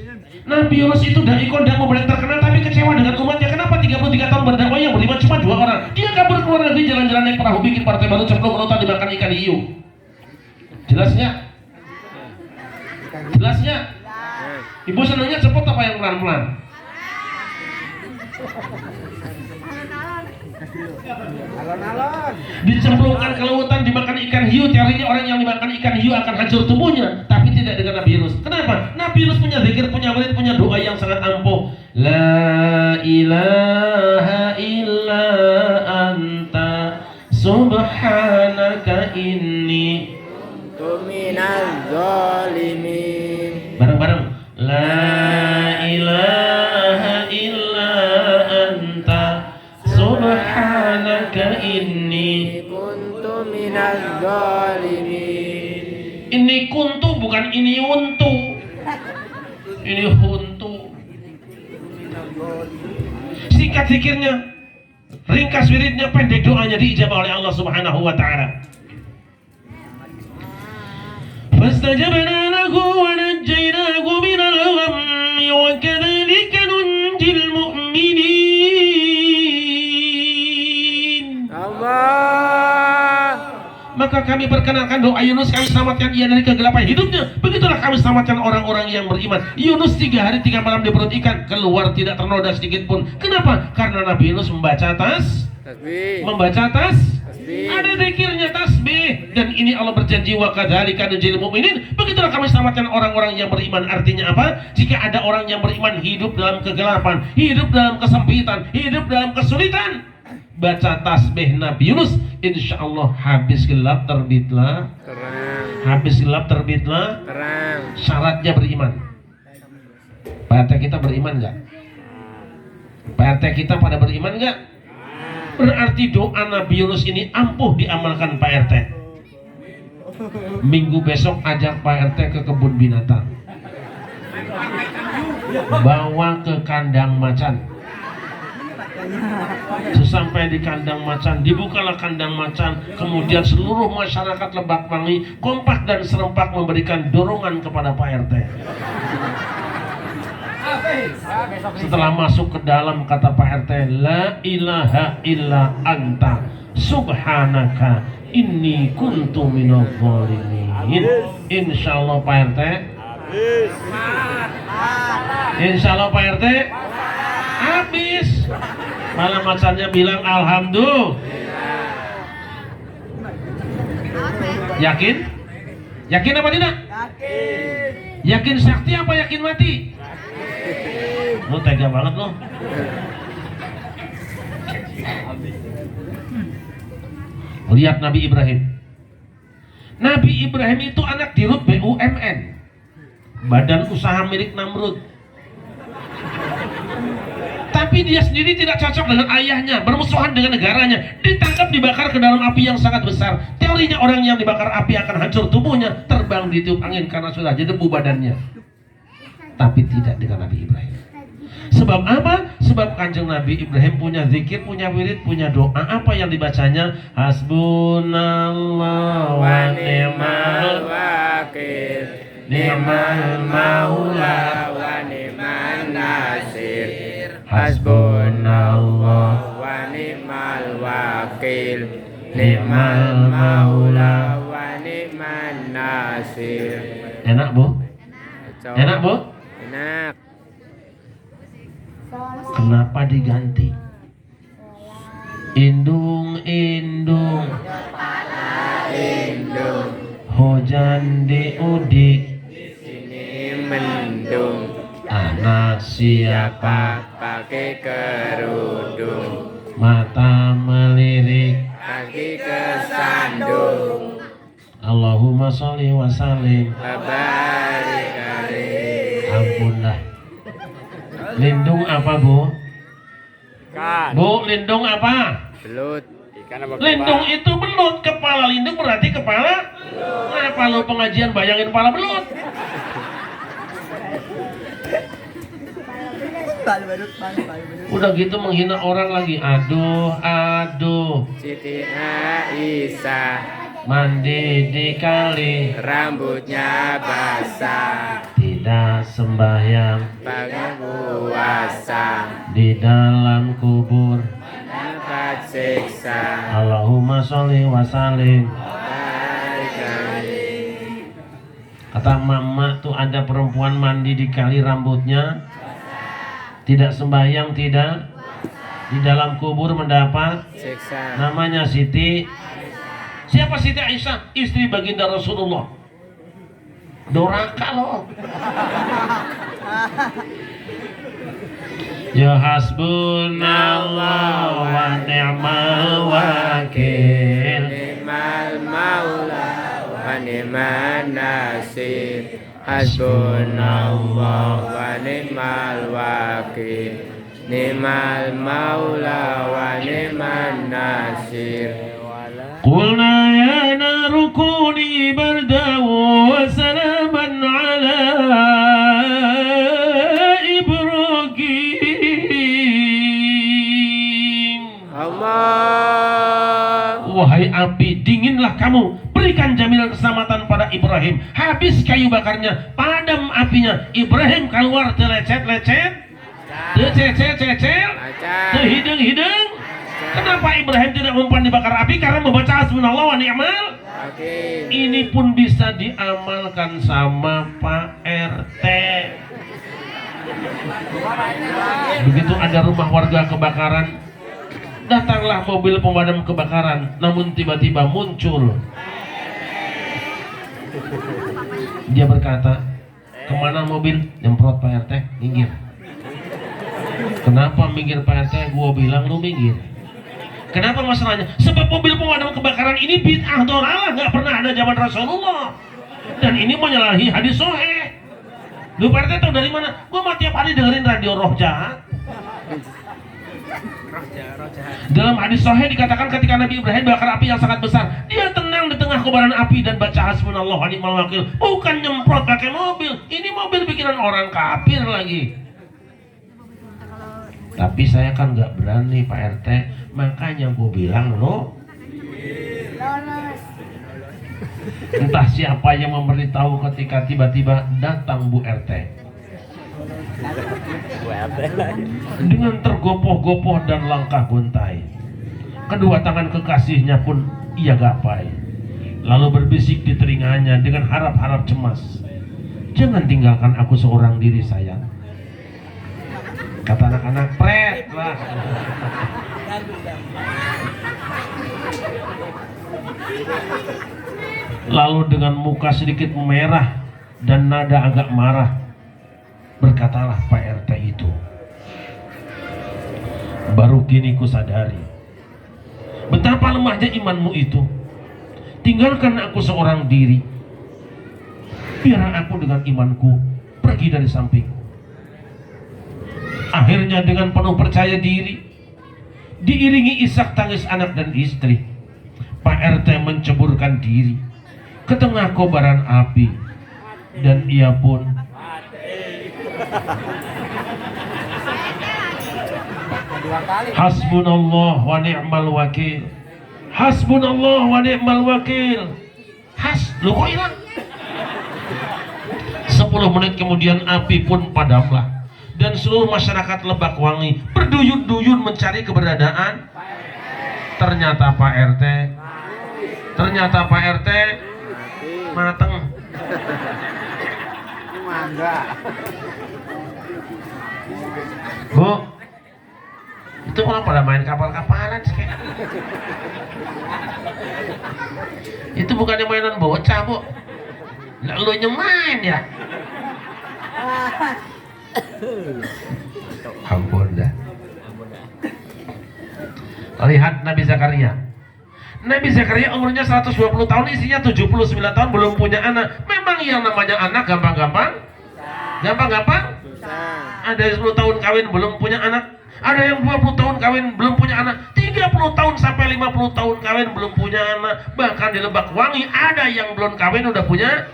Nabi Yunus itu dai kondang yang terkenal tapi kecewa dengan umatnya. Kenapa 33 tahun berdakwah yang beriman cuma 2 orang? Dia kabur keluar negeri, jalan-jalan naik perahu, bikin partai baru, cemplung lautan, dimakan ikan hiu. Jelasnya? Jelasnya? Ibu senangnya cepet apa yang pelan-pelan? Dicemplungkan ke lautan, dimakan ikan hiu. Teorinya orang yang dimakan ikan hiu akan hancur tubuhnya, tapi tidak dengan Nabi Yunus. Kenapa? Nabi Yunus punya zikir, punya wirid, punya doa yang sangat ampuh. La ilaha illa anta subhanaka inni minaz zalimin. bareng-bareng. La ilaha illa anta subhanaka inni Kuntu minaz zalimin. Ini kuntu bukan ini untu. Ini huntu. Singkat zikirnya, ringkas wiridnya, pendek doanya, diijabah oleh Allah Subhanahu wa taala. فاستجبنا له ونجيناه من الغم وكذلك ننجي المؤمنين. Allah. Maka kami perkenalkan doa Yunus, kami selamatkan ia dari kegelapan hidupnya. Begitulah kami selamatkan orang-orang yang beriman. Yunus 3 hari 3 malam di perut ikan, keluar tidak ternoda sedikit pun. Kenapa? Karena Nabi Yunus membaca Tasbih. membaca Tasbih. ada zikirnya, tasbih. Dan ini Allah berjanji, wa kadzalika nunjil mu'minin. Begitulah kami selamatkan orang-orang yang beriman. Artinya apa? Jika ada orang yang beriman hidup dalam kegelapan, hidup dalam kesempitan, hidup dalam kesulitan, baca tasbih Nabi Yunus, insya Allah habis gelap terbitlah Terang. habis gelap terbitlah Terang. syaratnya beriman. Pak RT kita beriman nggak? Pak RT kita pada beriman nggak? Berarti doa Nabi Yunus ini ampuh diamalkan Pak RT. Minggu besok ajak Pak RT ke kebun binatang, bawa ke kandang macan. Sesampai di kandang macan, dibukalah kandang macan, kemudian seluruh masyarakat Lebak Wangi kompak dan serempak memberikan dorongan kepada Pak RT. Setelah masuk ke dalam, kata Pak RT, la ilaha illa anta subhanaka inni kuntu minadh dhalimin. Insyaallah Pak RT, insyaallah Pak RT habis. Malah macannya bilang alhamdulillah. Yakin? Yakin apa tidak? Yakin. Yakin sakti apa yakin mati? Lu tega banget lo. Lihat Nabi Ibrahim. Nabi Ibrahim itu anak dirut BUMN, badan usaha milik Namrud. Tapi dia sendiri tidak cocok dengan ayahnya, bermusuhan dengan negaranya, ditangkap, dibakar ke dalam api yang sangat besar. Teorinya orang yang dibakar api akan hancur tubuhnya, terbang ditiup angin karena sudah jadi debu badannya. Tapi tidak dengan Nabi Ibrahim. Sebab apa? Sebab kanjeng Nabi Ibrahim punya zikir, punya wirid, punya doa. Apa yang dibacanya? Hasbunallah wa ni'mal wakil, ni'mal maula wa ni'man nasir. Hasbunallah Wa ni'mal wakil, ni'mal maula wa ni'man nasir. Enak bu? Enak bu? Enak. Kenapa diganti? Indung, indung, Indung, hujan diudik, ini mendung. anak siapa? Pakai kerudung, Mata melirik. kaki kesandung. Allahumma sholli wa sallim. Babarik alaihi. Ampun dah. Lindung apa bu? Kan. Bu, lindung apa? Belut. Karena Lindung itu belut, kepala lindung berarti kepala. Kenapa lu pengajian bayangin kepala belut? Udah gitu menghina orang lagi. Aduh. Siti Aisyah Mandi di kali, rambutnya basah, tidak sembahyang pakai puasa, di dalam kubur. dapat siksa. Allahumma sholli wa sallim. Kata mama tuh ada perempuan mandi di kali rambutnya, tidak sembahyang, tidak di dalam kubur mendapat Siksa. namanya Siti. Siapa Siti Aisyah? Istri baginda Rasulullah. Doraka loh. Ya hasbunallah wa ni'mal wakil. Ni'mal maula wa ni'man nasir. Hasbunallah wa ni'mal wakil. Ni'mal maula wa ni'man nasir. Qulna ya naru kuni bardan wa salaman ala Ibrahim. Allah. Wahai api, dinginlah kamu, berikan jaminan keselamatan pada Ibrahim. Habis kayu bakarnya, padam apinya. Ibrahim keluar telecet-lecet, tececet-cecet, tehideng-hideng. Kenapa Ibrahim tidak mempan dibakar api? Karena membaca hasbunallah wa ni'mal. Ini pun bisa diamalkan sama Pak RT. Begitu ada rumah warga kebakaran, datanglah mobil pemadam kebakaran, namun tiba-tiba muncul. Dia berkata, kemana mobil? Nyemprot Pak RT, minggir. Kenapa minggir Pak RT? Gua bilang lu minggir. Kenapa masalahnya? Sebab mobil pemadam kebakaran ini bid'ah dolalah, nggak pernah ada zaman Rasulullah. Dan ini menyalahi hadis sahih. Lu Pak RT tahu dari mana? Gua mah tiap hari dengerin radio Roh Jahat. Dalam hadis sahih dikatakan ketika Nabi Ibrahim bakar api yang sangat besar, dia tenang di tengah kobaran api dan baca hasbunallah wa ni'mal wakil. Bukan nyemprot pakai mobil. Ini mobil bikinan orang kafir lagi. Tapi saya kan nggak berani Pak RT, makanya gue bilang lo. Entah siapa yang memberitahu ketika tiba-tiba datang Bu RT dengan tergopoh-gopoh dan langkah gontai. Kedua tangan kekasihnya pun ia gapai, lalu berbisik di telinganya dengan harap-harap cemas, jangan tinggalkan aku seorang diri sayang. Kata anak-anak, pret lah. Lalu dengan muka sedikit merah dan nada agak marah, berkatalah Pak RT itu, baru kini ku sadari betapa lemahnya imanmu itu. Tinggalkan aku seorang diri, biar aku dengan imanku pergi dari sampingmu. Akhirnya dengan penuh percaya diri, diiringi isak tangis anak dan istri, Pak RT menceburkan diri ke tengah kobaran api, dan ia pun hasbunallah wa ni'mal wakil. Hasbunallah wa ni'mal wakil. Lu kok hilang? 10 menit kemudian api pun padamlah, dan seluruh masyarakat Lebakwangi berduyun-duyun mencari keberadaan. Ternyata Pak RT mateng. Bu, itu orang pada main kapal-kapalan sih kayak. Itu bukannya mainan bocah, Bu. Lah lu nyemain ya? Ampun dah. Lihat Nabi Zakaria. Nabi Zakaria umurnya 120 tahun, istrinya 79 tahun, belum punya anak. Memang yang namanya anak gampang-gampang? Gampang-gampang? Ada 10 tahun kawin belum punya anak. Ada yang 20 tahun kawin belum punya anak, 30 tahun sampai 50 tahun kawin belum punya anak. Bahkan di Lebak Wangi ada yang belum kawin udah punya.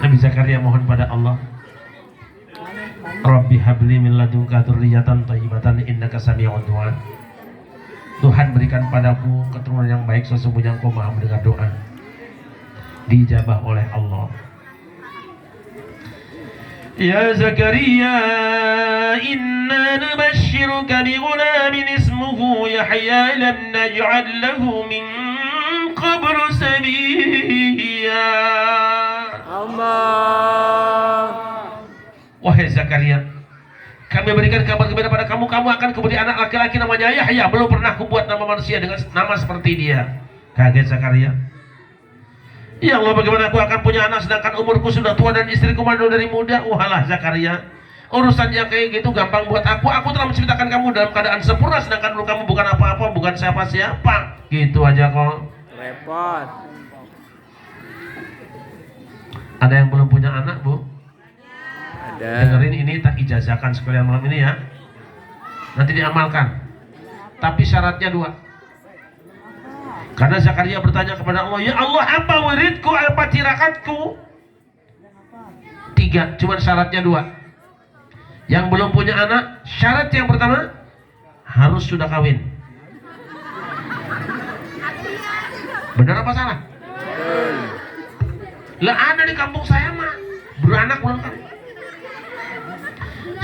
Nabi Zakaria mohon pada Allah, Rabbi habli min ladunka dzurriyyatan thayyibatan innaka sami'ud du'a. Tuhan berikan padaku keturunan yang baik, sesungguhnya Engkau Maha mendengar doa. Dijabah oleh Allah. Ya Zakaria, inna nubashshiruka bi ghulamin ismuhu Yahya lam naj'al lahu min qablu samiyya. Allah. Wahai Zakaria, kami berikan kabar gembira pada kamu, kamu akan keberi anak laki-laki namanya Yahya. Belum pernah kubuat nama manusia dengan nama seperti dia. Kaget Zakaria. Ya Allah, bagaimana aku akan punya anak sedangkan umurku sudah tua dan istriku mandul dari muda? Walah Zakaria, urusan yang kayak gitu gampang buat aku. Aku telah menciptakan kamu dalam keadaan sempurna sedangkan dulu kamu bukan apa-apa, bukan siapa-siapa. Gitu aja kok. Repot. Ada yang belum punya anak, Bu? Ada. Dengerin ini, tak ijazahkan sekalian malam ini ya. Nanti diamalkan. Tapi syaratnya 2. Karena Zakaria bertanya kepada Allah, ya Allah, apa wiridku, apa tirakatku? 3, cuma syaratnya 2. Yang belum punya anak, syarat yang pertama harus sudah kawin. Benar apa salah? Lah ada di kampung saya mah beranak belum kawin.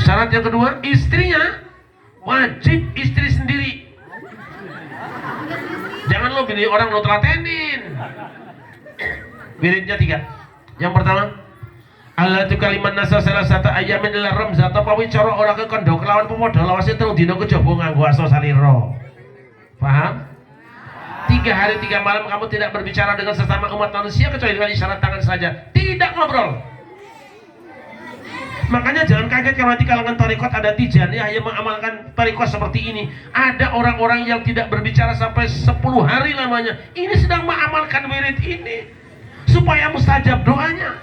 Syarat yang kedua, istrinya wajib istri sendiri. Jangan lo pilih orang lo telatenin. Wiridnya 3. Yang pertama, Allah tu kalimat nasa salah satu ayamin ila ramza atau pawi cara orang ke kondo kelawan pemodo lawase terus dino kejaba nganggo aso saliro. Paham? 3 hari 3 malam kamu tidak berbicara dengan sesama umat manusia kecuali dengan isyarat tangan saja. Tidak ngobrol. Makanya jangan kaget kalau di kalangan tarekat ada tijaniyah yang mengamalkan tarekat seperti ini. Ada orang-orang yang tidak berbicara sampai 10 hari lamanya. Ini sedang mengamalkan wirid ini supaya mustajab doanya.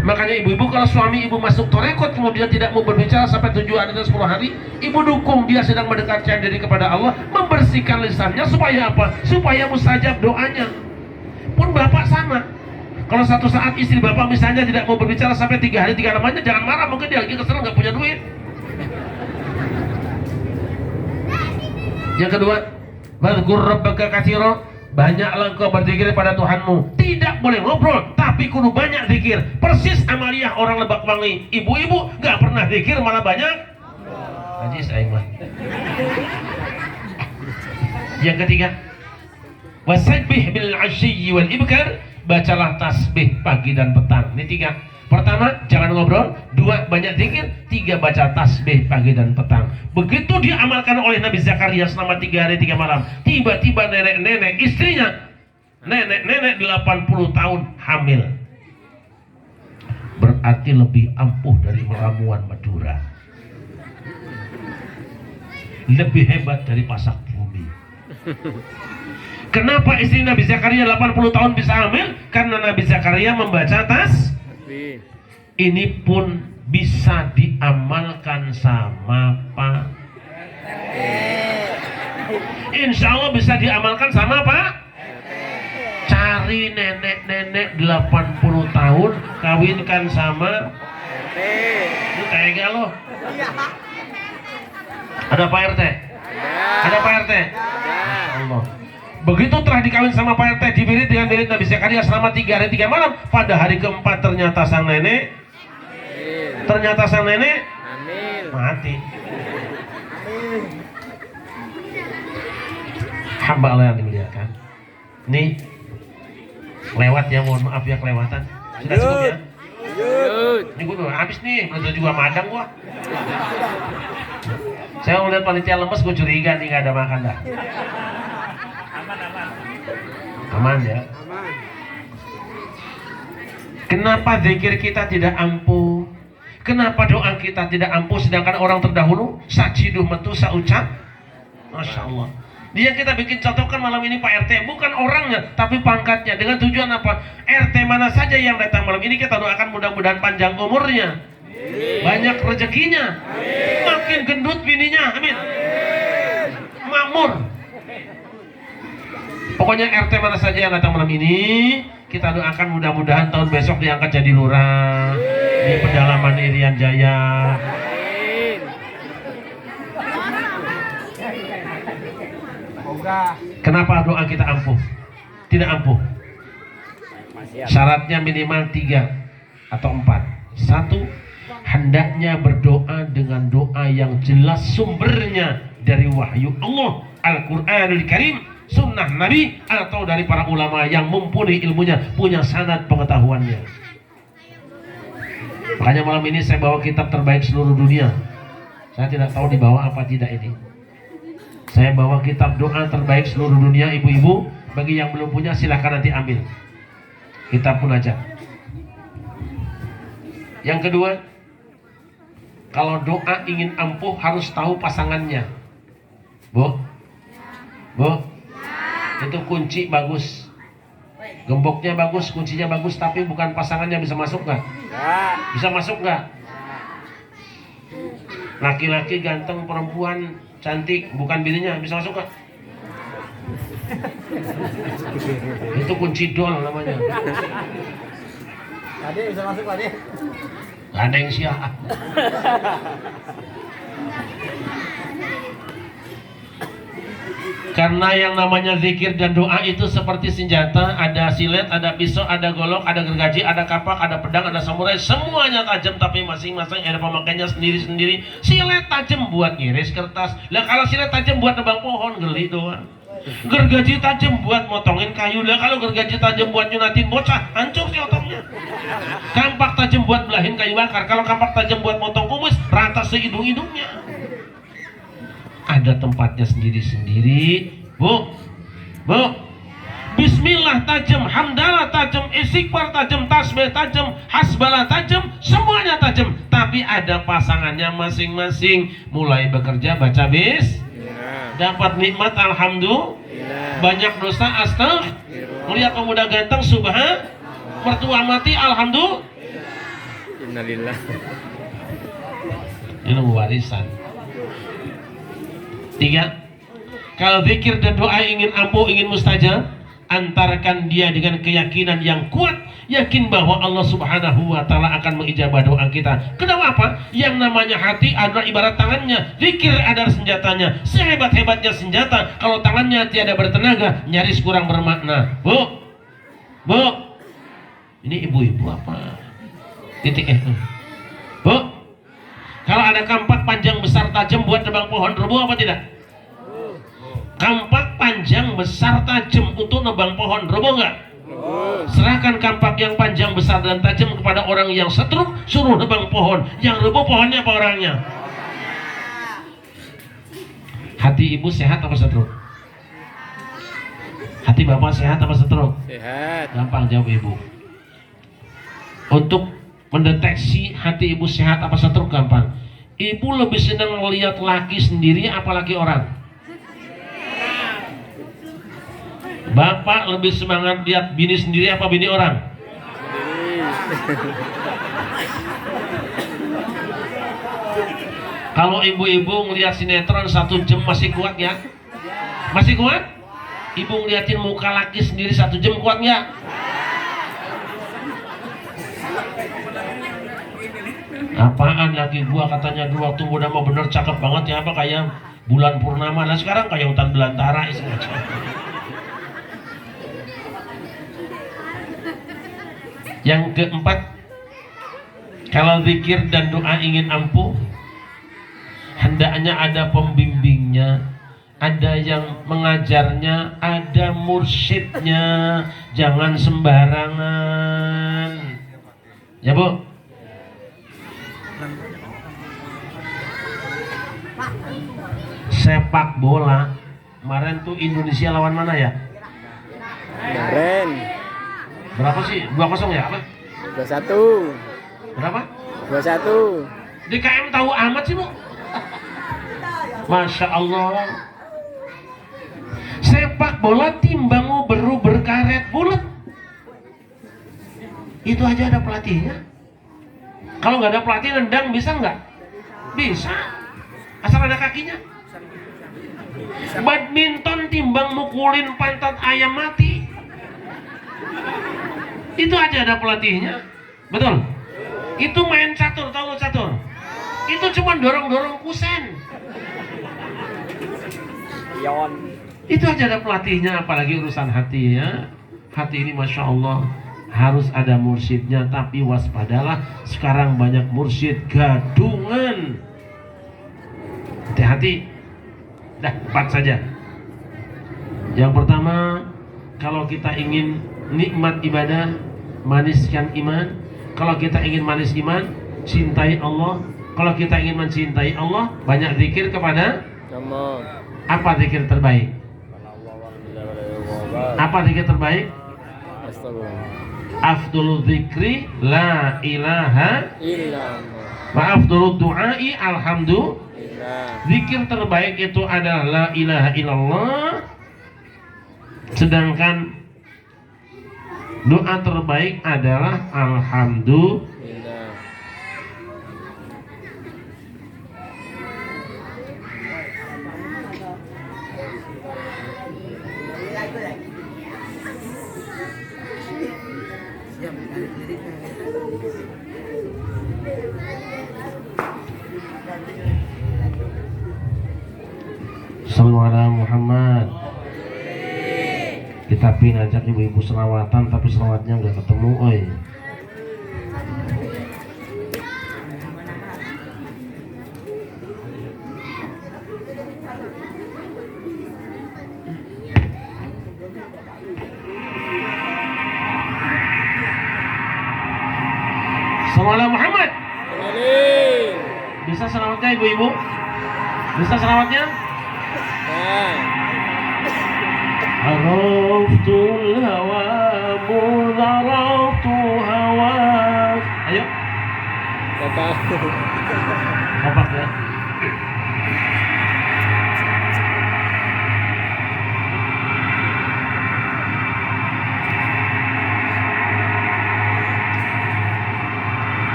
Makanya ibu-ibu kalau suami ibu masuk tarekat kemudian tidak mau berbicara sampai 7 hari dan 10 hari, ibu dukung dia sedang mendekatkan diri kepada Allah, membersihkan lisannya supaya apa? Supaya mustajab doanya. Pun bapak sama. Kalau satu saat istri bapak misalnya tidak mau berbicara sampai 3 hari 3 malamnya, jangan marah, mungkin dia lagi kesel nggak punya duit. Yang kedua, wadhkur rabbaka katsira, banyaklah engkau berzikir pada Tuhanmu. Tidak boleh ngobrol, tapi kudu banyak zikir. Persis amaliyah orang Lebak Wangi. Ibu-ibu nggak pernah zikir malah banyak. Najis aing mah. Yang ketiga, wasabbih bil 'ashyi wal ibkar, bacalah tasbih pagi dan petang. Ini 3. Pertama, jangan ngobrol. 2, banyak zikir. 3, baca tasbih pagi dan petang. Begitu diamalkan oleh Nabi Zakaria selama 3 hari 3 malam. Tiba-tiba nenek-nenek istrinya, nenek-nenek 80 tahun hamil. Berarti lebih ampuh dari ramuan Madura. Lebih hebat dari pasak bumi. Kenapa istri Nabi Zakaria 80 tahun bisa hamil? Karena Nabi Zakaria membaca tasbih. Ini pun bisa diamalkan sama Pak. Insya Allah bisa diamalkan sama Pak. Cari nenek-nenek 80 tahun, kawinkan sama itu kayak gak lo? Ada Pak RT? Ada Pak RT? Allah. Begitu telah dikawin sama Pak RT, diwirid dengan wirid Nabi Zakaria selama 3 hari 3 malam. Pada hari keempat ternyata sang nenek mati. Hamba Allah yang dimuliakan. Nih lewat ya, mohon maaf ya kelewatan. Sudah cukup ya? Ini gue udah habis nih, belum juga madang gua. Saya ngeliat panitia lemes, gue curiga nih gak ada makan dah. Aman ya. Kenapa zikir kita tidak ampuh? Kenapa doa kita tidak ampuh sedangkan orang terdahulu sajiduh metu saucap? Masya Allah. Dia kita bikin contohkan malam ini Pak RT, bukan orangnya, tapi pangkatnya. Dengan tujuan apa? RT mana saja yang datang malam ini kita doakan mudah-mudahan panjang umurnya, banyak rezekinya, makin gendut bininya, amin, makmur. Pokoknya RT mana saja yang datang malam ini, kita doakan mudah-mudahan tahun besok diangkat jadi lurah di pedalaman Irian Jaya. Kenapa doa kita ampuh? Tidak ampuh. Syaratnya minimal 3 atau 4. 1, hendaknya berdoa dengan doa yang jelas sumbernya dari wahyu Allah, Al-Quranul Karim, sunnah Nabi, atau dari para ulama yang mumpuni ilmunya, punya sanad pengetahuannya. Makanya malam ini saya bawa kitab terbaik seluruh dunia. Saya tidak tahu dibawa apa tidak ini. Saya bawa kitab doa terbaik seluruh dunia, ibu-ibu. Bagi yang belum punya silahkan nanti ambil. Kitab pun aja. Yang kedua, kalau doa ingin ampuh harus tahu pasangannya. Bu, itu kunci bagus. Gemboknya bagus, kuncinya bagus, tapi bukan pasangannya. Bisa masuk nggak? Bisa masuk nggak? Laki-laki ganteng, perempuan cantik, bukan bininya, bisa masuk nggak? Itu kunci dol namanya. Tadi bisa masuk tadi. Gak ada yang siap. Karena yang namanya zikir dan doa itu seperti senjata. Ada silet, ada pisau, ada golok, ada gergaji, ada kapak, ada pedang, ada samurai. Semuanya tajam tapi masing-masing ada pemakainya sendiri-sendiri. Silet tajam buat ngiris kertas. Lah kalau silet tajam buat nebang pohon, geli doang. Gergaji tajam buat motongin kayu. Lah kalau gergaji tajam buat nyunatin bocah, hancur si otongnya. Kampak tajam buat belahin kayu bakar. Kalau kampak tajam buat motong kumis, rata sehidung-hidungnya. Ada tempatnya sendiri-sendiri. Bu, bismillah tajam, hamdalah tajam, istighfar tajam, tasbih tajam, hasbalah tajam, semuanya tajam. Tapi ada pasangannya masing-masing. Mulai bekerja baca dapat nikmat alhamdulillah, banyak dosa astagfirullah, melihat pemuda ganteng subhan, mertua mati alhamdulillah. Innalillah. Ini warisan. 3, kalau zikir dan doa ingin ampuh, ingin mustajab, antarkan dia dengan keyakinan yang kuat, yakin bahwa Allah Subhanahu wa Ta'ala akan mengijabah doa kita. Kenapa? Yang namanya hati adalah ibarat tangannya, zikir adalah senjatanya. Sehebat-hebatnya senjata, kalau tangannya tiada bertenaga, nyaris kurang bermakna. Bu, ini ibu-ibu apa? Titik Bu, kalau ada kampak panjang besar tajam buat nebang pohon rebu apa tidak? Kampak panjang besar tajam untuk nebang pohon rebu enggak? Serahkan kampak yang panjang besar dan tajam kepada orang yang setruk, suruh nebang pohon. Yang rebu pohonnya apa orangnya? Hati ibu sehat apa setruk? Hati bapak sehat apa setruk? Sehat. Gampang jawab ibu. Untuk mendeteksi hati ibu sehat apa setruk gampang. Ibu lebih senang melihat laki sendiri apalagi orang? Bapak lebih semangat lihat bini sendiri apa bini orang? Kalau ibu-ibu ngelihat sinetron 1 jam masih kuat ya? Masih kuat? Ibu ngeliatin muka laki sendiri 1 jam kuat nggak? Apaan laki gua katanya dulu waktu muda mau bener cakep banget ya, apa kayak bulan purnama. Nah sekarang kayak hutan belantara istilahnya. Yang keempat, kalau zikir dan doa ingin ampuh, hendaknya ada pembimbingnya, ada yang mengajarnya, ada mursyidnya, jangan sembarangan. Ya Bu? Sepak bola kemarin tuh Indonesia lawan mana ya? Kemarin Berapa sih? 2-0 ya? Apa? 21. Berapa? 21. DKM tahu amat sih Bu. Masya Allah. sepak bola timbangmu berkaret bulat. Itu aja ada pelatihnya. Kalau nggak ada pelatih nendang bisa nggak? Bisa. Asal ada kakinya. Badminton timbang mukulin pantat ayam mati. Itu aja ada pelatihnya. Betul? Itu main catur, tahu lo catur? Itu cuma dorong-dorong kusen. Itu aja ada pelatihnya, apalagi urusan hati ya. Hati ini Masya Allah harus ada mursyidnya, tapi waspadalah, sekarang banyak mursyid gadungan. Hati-hati. Dah, 4 saja. Yang pertama, kalau kita ingin nikmat ibadah, maniskan iman. Kalau kita ingin manis iman, cintai Allah. Kalau kita ingin mencintai Allah, banyak zikir kepada apa zikir terbaik? Apa zikir terbaik? Afdhul zikri la ilaha wa afdhul du'ai alhamdulillah. Zikir terbaik itu adalah la ilaha illallah. Sedangkan doa terbaik adalah alhamdulillah. Sallu ala Muhammad. Kita pin ajak ibu-ibu selawatan, tapi selawatnya nggak ketemu, oi. Sallu ala Muhammad. Bisa selawatnya ibu-ibu? Bisa selawatnya? Araftul hawa mudaraftu hawa. Ayo. Kompak ya.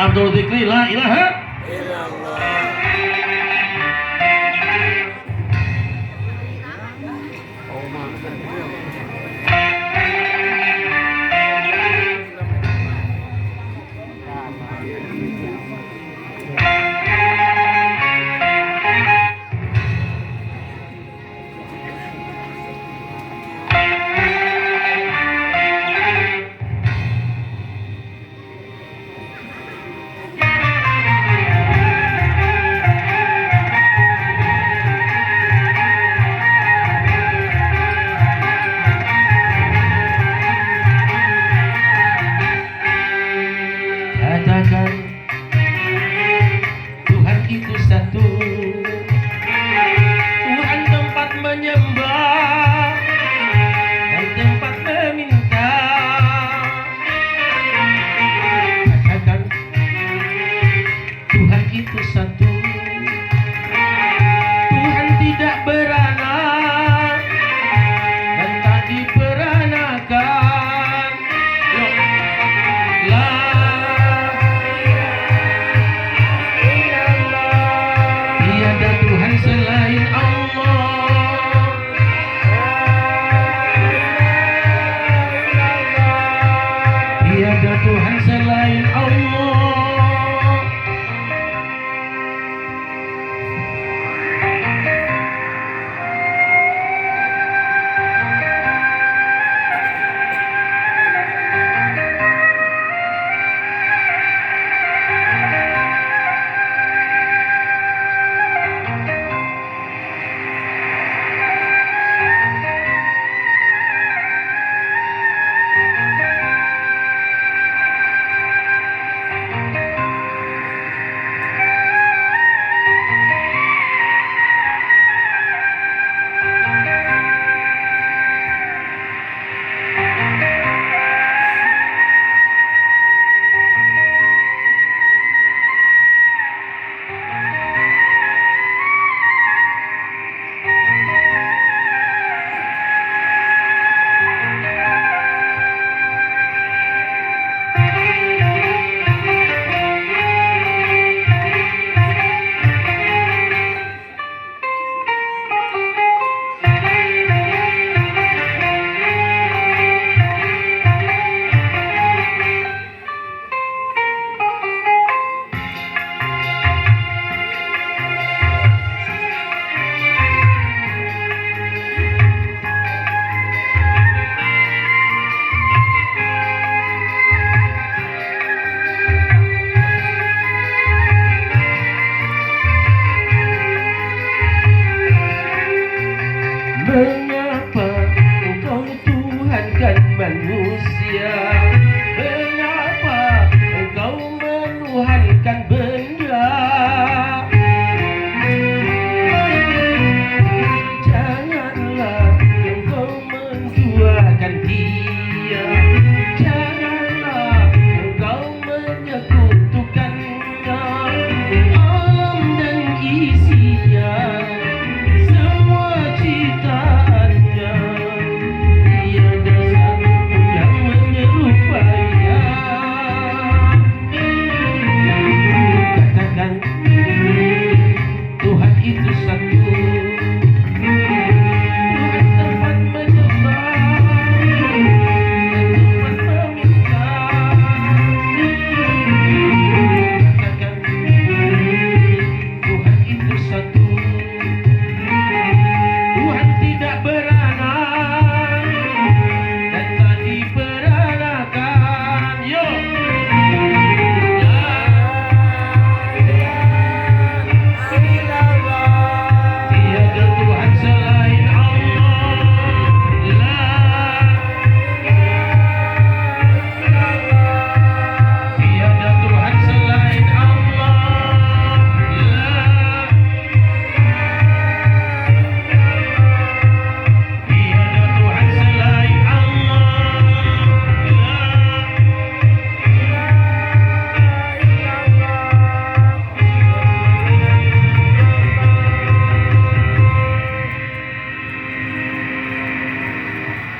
Abdul Dzikri la ilaha illallah. Tuhan itu satu, Tuhan tempat menyembah dan tempat meminta. Katakan Tuhan itu satu, Tuhan tidak beranak dan tak diperanakan. Tiada Tuhan selain Allah.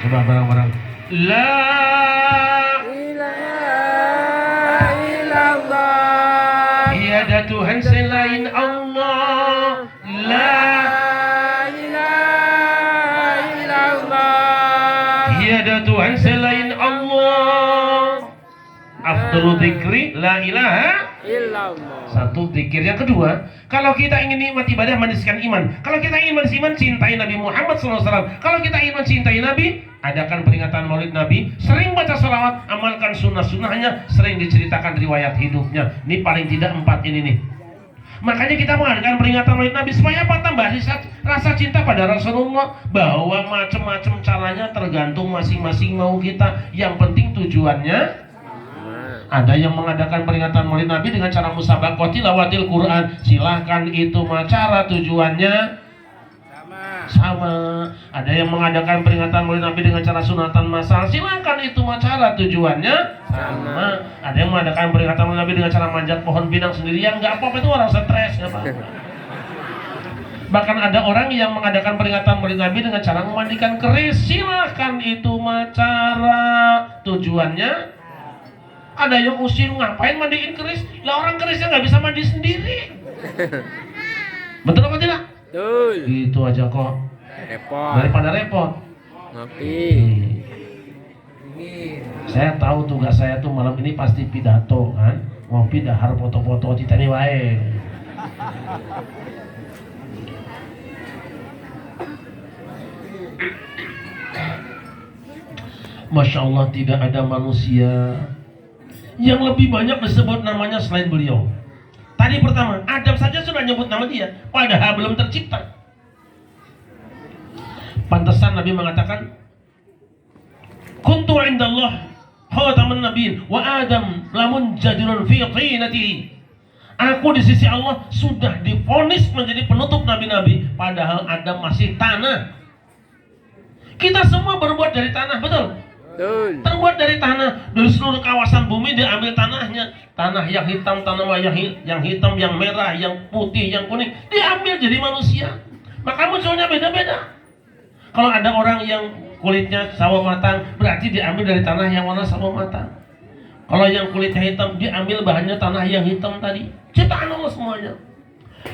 Coba bareng-bareng. La ilaha illallah. tiada Tuhan selain Allah. La ilaha illallah. tiada Tuhan selain Allah. Afdhalu dzikri la ilaha Illallah. satu zikir. Yang kedua, kalau kita ingin nikmat ibadah, maniskan iman. Kalau kita ingin manis iman, cintai Nabi Muhammad SAW. Kalau kita ingin mencintai Nabi, adakan peringatan maulid Nabi, sering baca salawat, amalkan sunnah-sunnahnya, sering diceritakan riwayat hidupnya. Ini paling tidak 4 ini nih. Makanya kita mengadakan peringatan maulid Nabi supaya apa? Tambah rasa cinta pada Rasulullah. Bahwa macam-macam caranya tergantung masing-masing mau kita. Yang penting tujuannya. Ada yang mengadakan peringatan maulid Nabi dengan cara musabaqah tilawatil Quran. Silahkan, itu mah cara tujuannya sama. Ada yang mengadakan peringatan maulid Nabi dengan cara sunatan masal. Silahkan, itu mah cara tujuannya sama. Ada yang mengadakan peringatan maulid Nabi dengan cara manjat pohon pinang sendirian. Nggak apa-apa, itu orang stres, nggak apa-apa. Bahkan ada orang yang mengadakan peringatan maulid Nabi dengan cara memandikan keris. Silahkan, itu mah cara tujuannya. Ada yang usir, ngapain mandiin keris? Lah orang kerisnya nggak bisa mandi sendiri. Betul apa tidak? Betul. Itu aja kok. Repot. Daripada repot. Ngopi. Saya tahu tugas saya tuh malam ini pasti pidato kan. Ngopi dahar foto-foto citani wae. Masya Allah, tidak ada manusia yang lebih banyak disebut namanya selain beliau. Tadi pertama, Adam saja sudah nyebut nama dia, padahal belum tercipta. Pantesan Nabi mengatakan, kuntu indallah khataman nabiyyin wa Adam lamun jadilun fi qinatihi. Aku di sisi Allah sudah divonis menjadi penutup nabi-nabi, padahal Adam masih tanah. Kita semua berbuat dari tanah, betul? Betul. Terbuat dari tanah. Dari seluruh kawasan bumi diambil tanahnya. Tanah yang hitam, tanah yang hitam, yang merah, yang putih, yang kuning, diambil jadi manusia. Maka munculnya beda-beda. Kalau ada orang yang kulitnya sawo matang, berarti diambil dari tanah yang warna sawo matang. Kalau yang kulitnya hitam, diambil bahannya tanah yang hitam tadi. Ciptaan Allah semuanya.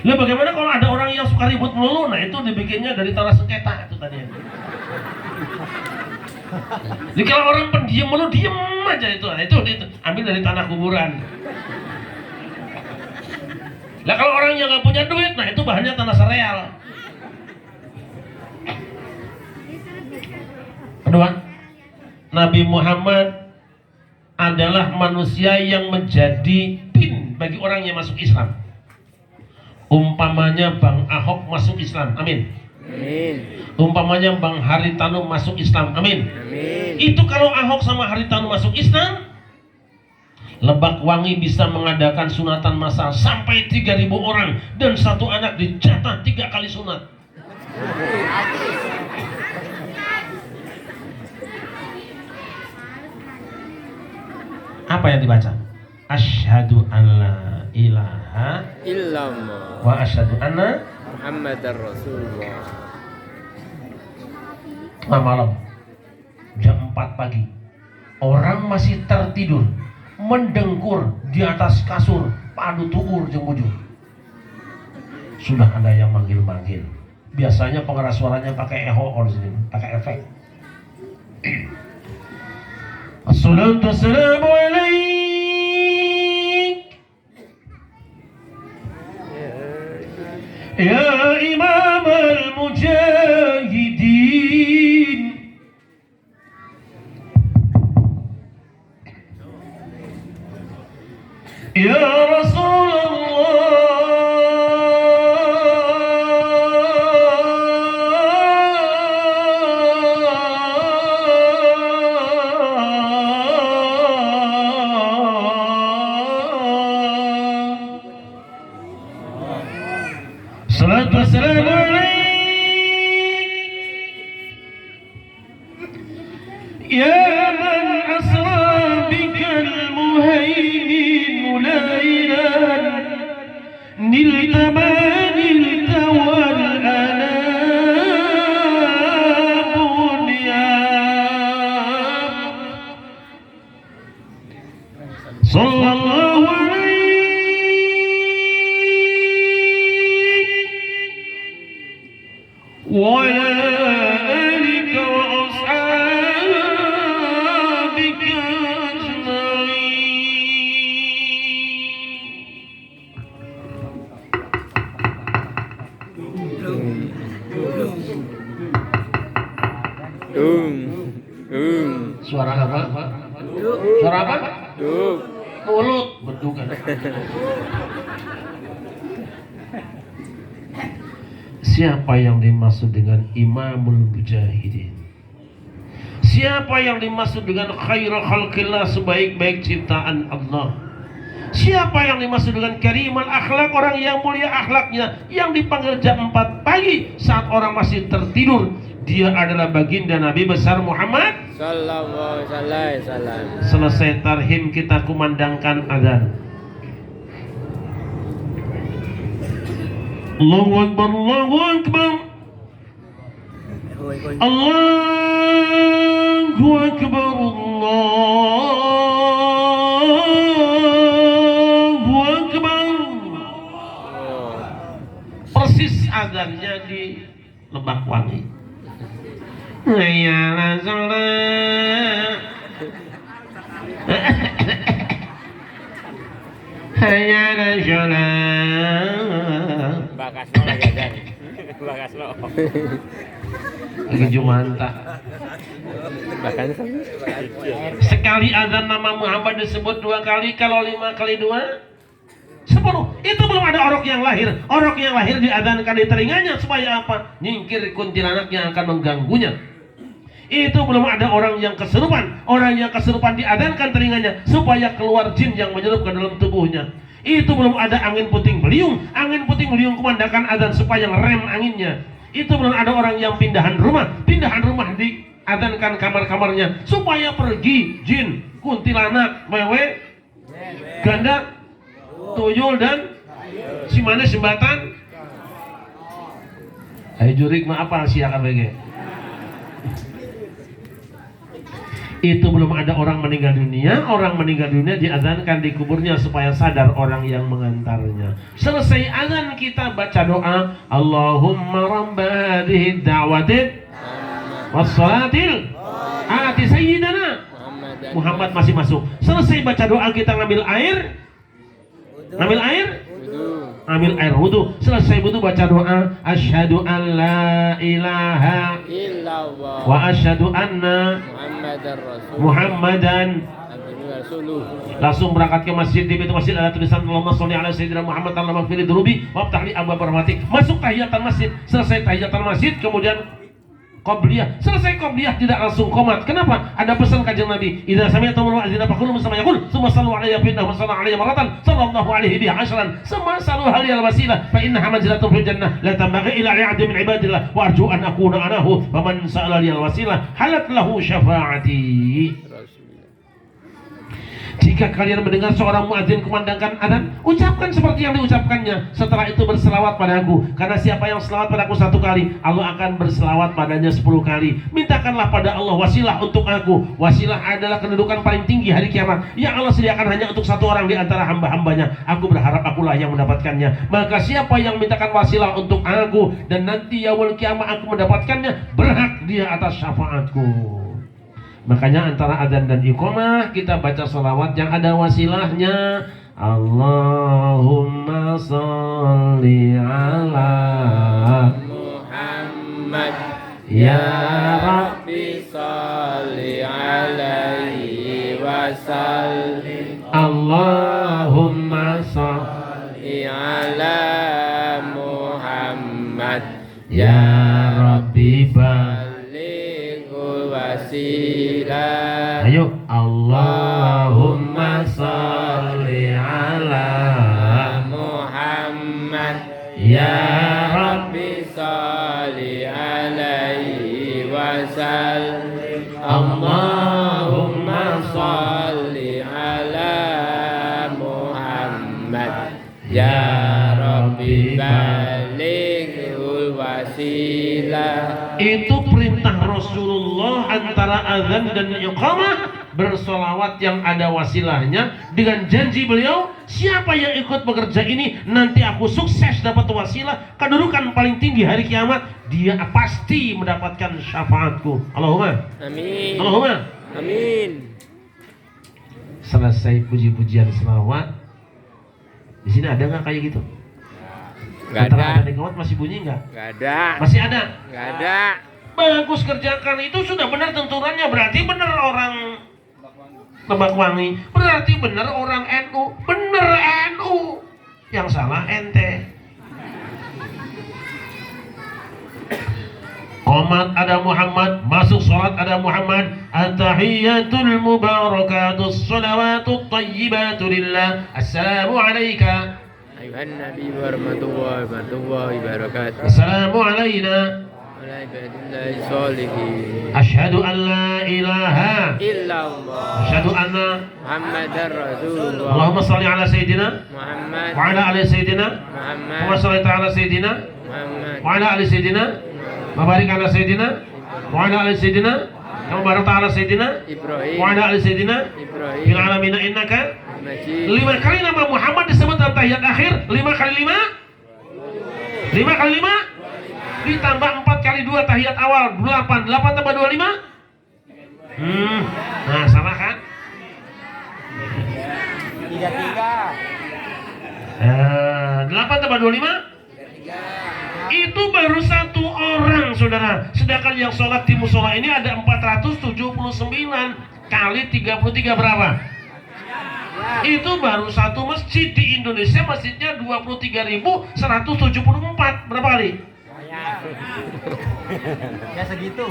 Lalu bagaimana kalau ada orang yang suka ribut melulu? Nah, itu dibikinnya dari tanah sengketa itu tadi. Jadi kalau orang pendiam mulu, diem aja itu ambil dari tanah kuburan. Lah kalau orang yang nggak punya duit, nah itu bahannya tanah sereal. Kedua, Nabi Muhammad adalah manusia yang menjadi pin bagi orang yang masuk Islam. Umpamanya Bang Ahok masuk Islam, amin. Amin. Umpamanya Bang Haritanu masuk Islam, amin. Amin. Itu kalau Ahok sama Haritanu masuk Islam, Lebak Wangi bisa mengadakan sunatan massal sampai 3.000 orang dan satu anak dijatah 3 kali sunat. Apa yang dibaca? Asyhadu an la ilaha Illallah. wa asyhadu anna Muhammadar Rasulullah. malam jam 4 pagi orang masih tertidur mendengkur di atas kasur padu tuur jeung bujur. Sudah ada yang manggil-manggil. Biasanya pengeras suaranya pakai echo di sini, pakai efek. Assalatu wassalamu alaik ya imam al-mujahidin. Ya Rasulullah, salatu wassalamu alaik ya man asra bikal muhaimin lailan nilta ma nilta wal anam bunyan. Suara apa? Suara apa? Mulut. Beduk kan. Siapa yang dimaksud dengan Imamul Mujahidin? Siapa yang dimaksud dengan khairul khalqillah, sebaik-baik ciptaan Allah? Siapa yang dimaksud dengan karimal akhlak, orang yang mulia akhlaknya, yang dipanggil jam 4 pagi saat orang masih tertidur? Dia adalah baginda Nabi besar Muhammad Sallallahu alaihi wasallam. Selesai tarhim kita kumandangkan adzan. Allahu Akbar, Allahu Akbar, Allahu Akbar, Allahu Akbar. Persis adzannya di Lebak Wangi. Hayya 'alas shalah, hayya 'alas shalah. Bakas lo lagi ajan. Bakas lo. Lagi Jumanta. Bahkan Sekali azan nama Muhammad disebut 2 kali, kalau 5 kali 2 10. Itu belum ada orok yang lahir. Orok yang lahir diadzankan di telinganya supaya apa? Nyingkir kuntilanak yang akan mengganggunya. Itu belum ada orang yang kesurupan. Orang yang kesurupan diadzankan telinganya supaya keluar jin yang menyerup ke dalam tubuhnya. Itu belum ada angin puting beliung. Angin puting beliung kumandangkan adzan supaya ngerem anginnya. Itu belum ada orang yang pindahan rumah. Pindahan rumah diadzankan kamar-kamarnya supaya pergi jin, kuntilanak, wewe, ganda, tuyul dan si mana sembatan. Hai jurik mah apa sih akan bege? Itu belum ada orang meninggal dunia. Orang meninggal dunia diazankan di kuburnya supaya sadar orang yang mengantarnya. Selesai azan kita baca doa, Allahumma rabba hadhihi da'watin wassalatil ati sayyidina Muhammad. Masih masuk. Selesai baca doa kita ngambil air. Ngambil air? Ambil air wudu. Selesai wudu baca doa, asyhadu an la ilaha illallah wa asyhadu anna Muhammadan. Langsung berangkat ke masjid. Di pintu masjid ada tulisan Allahumma sholli ala sayyidina Muhammad Allahumma ighfir li dzunubi waftah li abwaab rahmatik. Masuk tahiyatan masjid. Selesai tahiyatan masjid kemudian qobliyah. Selesai qobliyah tidak langsung qomat. Kenapa? Ada pesan kanjeng Nabi, idza sami'tum al-mu'adzina faqulu misla ma yaqul, tsumma sallu alayya fa innahu sallallahu alayhi maratan sallallahu alaihi biha ashran, tsumma salu hal ya wasilah fa innaha manzilatun fil jannah la tanbaghi ila 'abdin min ibadillah wa arju an akuna anahu wa man sa'ala liyal wasilah halat lahu syafaati. Jika kalian mendengar seorang muadzin kumandangkan adzan, ucapkan seperti yang diucapkannya. Setelah itu berselawat padaku. Karena siapa yang selawat padaku 1 kali, Allah akan berselawat padanya 10 kali. Mintakanlah pada Allah wasilah untuk aku. Wasilah adalah kedudukan paling tinggi hari kiamat yang Allah sediakan hanya untuk 1 orang di antara hamba-hambanya. Aku berharap akulah yang mendapatkannya. Maka siapa yang mintakan wasilah untuk aku dan nanti yaumul kiamat aku mendapatkannya, berhak dia atas syafaatku. Makanya antara adzan dan iqamah kita baca sholawat yang ada wasilahnya. Allahumma sholli ala Muhammad ya Rabbi sholli alaihi wasallim. Allahumma sholli ala Muhammad ya Rabbi wasilah. Ayo, Allahumma sholli ala Muhammad ya Rabbi sholli alaihi wasallim. Allahumma sholli ala Muhammad ya Rabbi balighul wasilah. Itu perintah Rasulullah antara azan dan iqamah, bersolawat yang ada wasilahnya, dengan janji beliau, siapa yang ikut bekerja ini nanti aku sukses dapat wasilah, kedudukan paling tinggi hari kiamat, dia pasti mendapatkan syafaatku. Allahumma Amin. Allahumma Amin. Selesai puji-pujian selawat. Di sini ada nggak kayak gitu? Nggak ada. Ada di kawat masih bunyi nggak? Nggak ada. Masih ada. Nggak ada. bagus kerjakan, itu sudah benar tenturannya, berarti benar orang Lebakwangi, berarti benar orang NU, benar NU, yang salah ente. Qomat ada Muhammad, masuk sholat ada Muhammad. At-tahiyyatul mubarakatus salawatut thayyibatu lillah. Assalamu alayka Ayuhan Nabi warahmatullahi wabarakatuh. Assalamu alayna Ala ibadillahi sholihin. Asyhadu an la ilaha Illallah. Asyhadu anna Muhammadar Rasulullah. Allahumma salli ala sayyidina Muhammad. wa ala ali sayyidina Muhammad. wa salli ta'ala sayyidina Muhammad. wa ala ali sayyidina wa barik ala sayyidina wa ala ali sayyidina wa barik ta'ala sayyidina Ibrahim. wa ala ali sayyidina Ibrahim. fil alamin innaka. Majid. 5 kali nama Muhammad disebut dalam tahiyat akhir. 5 kali 5 5 kali 5 ditambah 4 kali 2 tahiyat awal 8 tambah 25. Nah sama kan? 8 tambah 25 itu baru 1 orang, saudara. Sedangkan yang sholat di musola ini ada 479 kali 33 berapa? Itu baru 1 masjid. Di Indonesia masjidnya 23.174. Berapa kali? Ya segitu.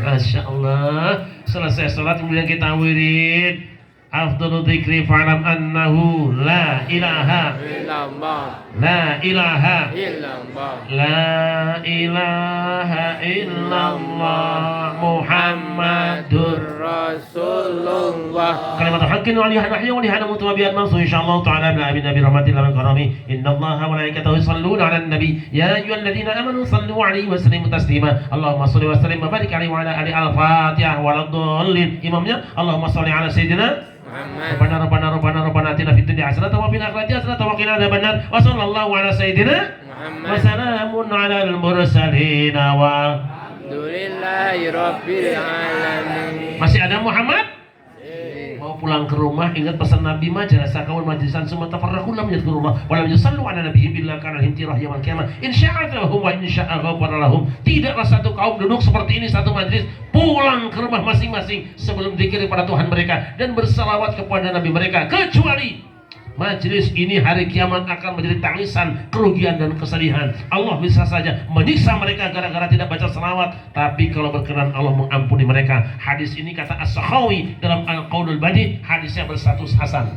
Masya Allah. Selesai sholat kemudian kita wirid. Afdalu dzikri fa'lam annahu la ilaha Illallah. la ilaha Illallah. la ilaha illallah Muhammadur Rasulullah. كلمة حق وعليها نحيا وعليها نموت وبها نموت إن شاء الله تعالى بالعبد برحمة الله وكرمه إن الله وملائكته يصلون على النبي يا أيها الذين آمنوا صلوا عليه وسلموا تسليما اللهم صل وسلم وبارك عليه وعلى آله الفاتحة ولا الضالين إمامنا اللهم صل على سيدنا Muhammad. ربنا آتنا في الدنيا حسنة وفي الآخرة حسنة وقنا عذاب النار وصلى الله على سيدنا Muhammad. وسلام على المرسلين Alhamdulillahi Rabbil Alamin. Masih ada Muhammad? Mau pulang ke rumah ingat pesan Nabi mah jalasa kawan majlisan summa tafarraqu lam yadhkurullah wa lam yusallu ala nabiyyi illa kana al-intirah yaumil qiyamah insya'alahum wa insya'a ghafara lahum. Tidaklah satu kaum duduk seperti ini satu majlis pulang ke rumah masing-masing sebelum zikir kepada Tuhan mereka dan bersalawat kepada Nabi mereka, kecuali majlis ini hari kiamat akan menjadi tangisan, kerugian dan kesedihan. Allah bisa saja menyiksa mereka gara-gara tidak baca selawat, tapi kalau berkenan Allah mengampuni mereka. Hadis ini kata As-Sakhawi dalam Al-Qaulul Badi, hadisnya berstatus hasan.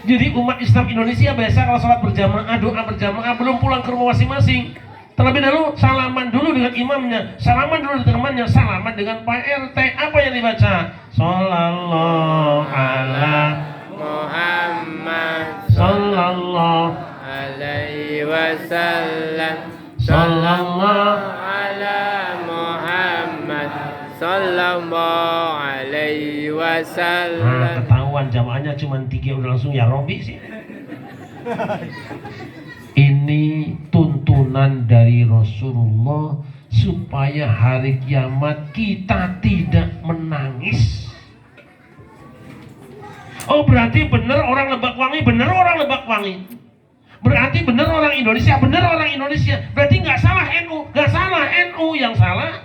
Jadi umat Islam Indonesia biasa kalau sholat berjamaah, doa berjamaah, belum pulang ke rumah masing-masing, terlebih dahulu salaman dulu dengan imamnya, salaman dulu dengan temannya, salaman dengan Pak RT. Apa yang dibaca? Sallallahu ala Muhammad Sallallahu alaihi wasallam. Sallallahu ala Muhammad sallallahu alaihi Nah, wasallam. ketahuan jamaahnya cuma 3 udah langsung ya Robi sih. Ini tuntunan dari Rasulullah supaya hari kiamat kita tidak menangis. Oh berarti benar orang Lebakwangi, benar orang Lebakwangi. Berarti benar orang Indonesia, benar orang Indonesia. Berarti nggak salah NU, nggak salah NU, yang salah.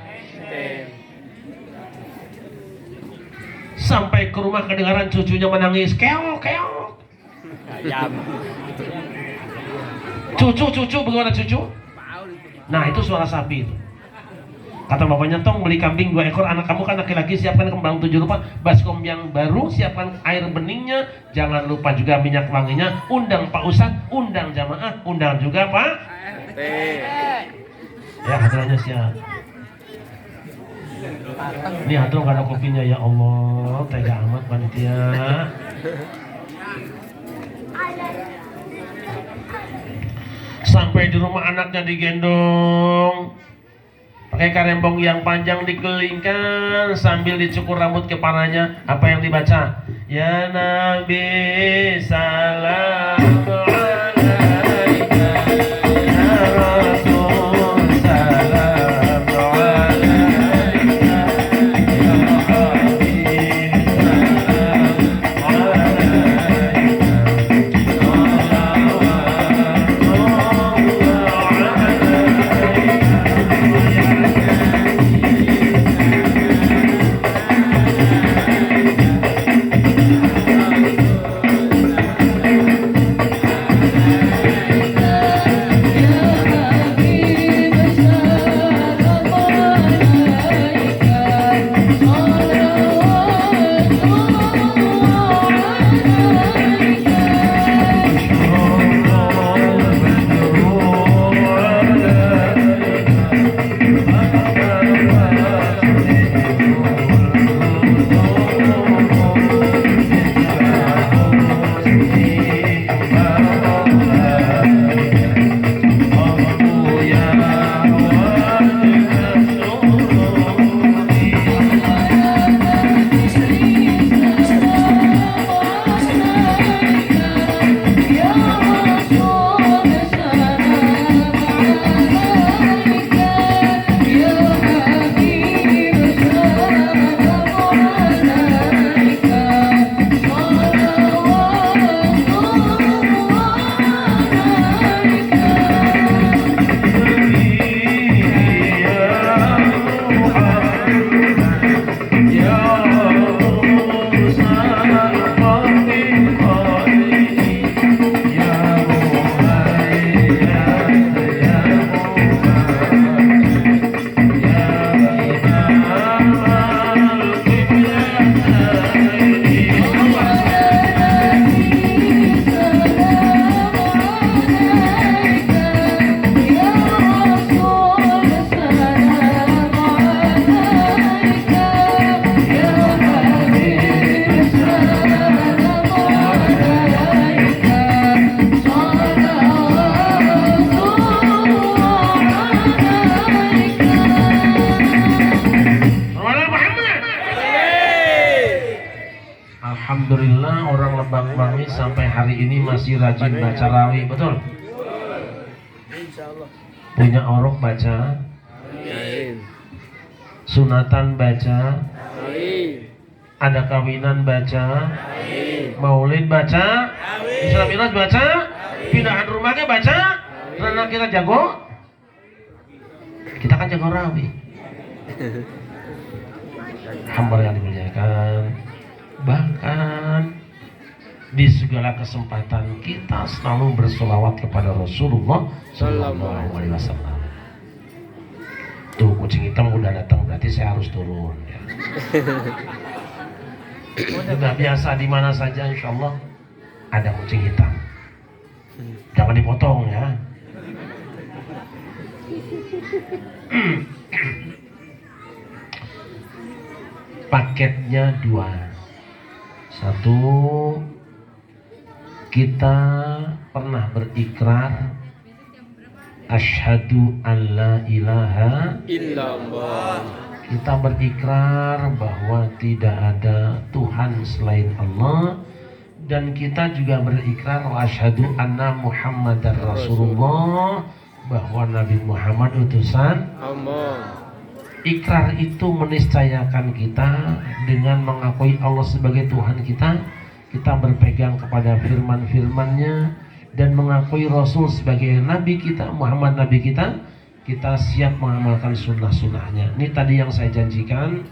Sampai ke rumah kedengaran cucunya menangis, keok keok. Cucu bagaimana cucu? Nah itu suara sapi itu. Kata bapaknya, tong beli kambing 2 ekor, anak kamu kan laki-laki, siapkan kembang 7 rupa, baskom yang baru, siapkan air beningnya, jangan lupa juga minyak wanginya, undang Pak Ustadz, undang jamaah, undang juga Pak. Ya hadirannya siap. Ini hadirin gak ada kopinya, ya Allah, tega amat panitia. Sampai di rumah anaknya digendong, pakai karembong yang panjang dikelilingkan sambil dicukur rambut kepalanya. Apa yang dibaca? Ya Nabi salam alaika, ya Rasul salam alaika, ya Habib salam alaika. kami sampai hari ini masih rajin baca rawi, betul? Punya orok baca, sunatan baca, ada kawinan baca, maulid baca, Isra Miraj baca, pindahan rumahnya baca, karena kita jago. Kita kan jago rawi. Hamba yang dimuliakan, bahkan di segala kesempatan kita selalu bersolawat kepada Rasulullah Sallallahu Alaihi Wasallam. Tuh kucing hitam udah datang, berarti saya harus turun. Ya. Sudah biasa di mana saja, insya Allah ada kucing hitam. Jangan dipotong ya. Paketnya dua. Satu, kita pernah berikrar asyhadu an la ilaha illallah. Kita berikrar bahwa tidak ada Tuhan selain Allah, dan kita juga berikrar wa asyhadu anna Muhammadar Rasulullah, bahwa Nabi Muhammad utusan Allah. Ikrar itu meniscayakan kita dengan mengakui Allah sebagai Tuhan kita. Kita berpegang kepada firman-firmannya dan mengakui Rasul sebagai Nabi kita, Muhammad Nabi kita. Kita siap mengamalkan sunnah-sunnahnya. Ini tadi yang saya janjikan.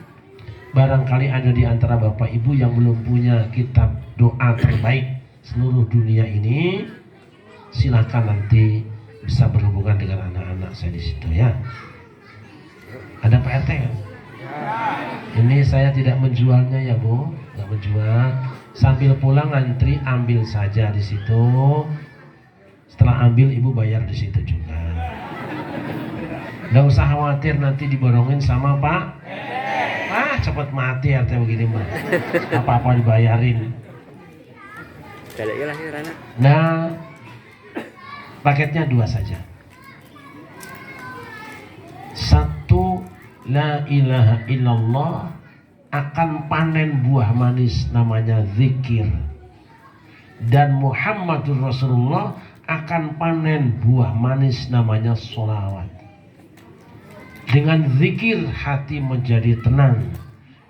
Barangkali ada di antara Bapak Ibu yang belum punya kitab doa terbaik seluruh dunia ini, silakan nanti bisa berhubungan dengan anak-anak saya di situ ya. Ada Pak RT kan? Ini saya tidak menjualnya ya Bu, nggak menjual. Sambil pulang antri ambil saja di situ. Setelah ambil Ibu bayar di situ juga. Nggak usah khawatir nanti diborongin sama Pak. Cepat mati RT begini mah. Apa-apa dibayarin. Nah, paketnya dua saja. Satu, la ilaha illallah akan panen buah manis namanya zikir, dan Muhammadur Rasulullah akan panen buah manis namanya sholawat. Dengan zikir hati menjadi tenang,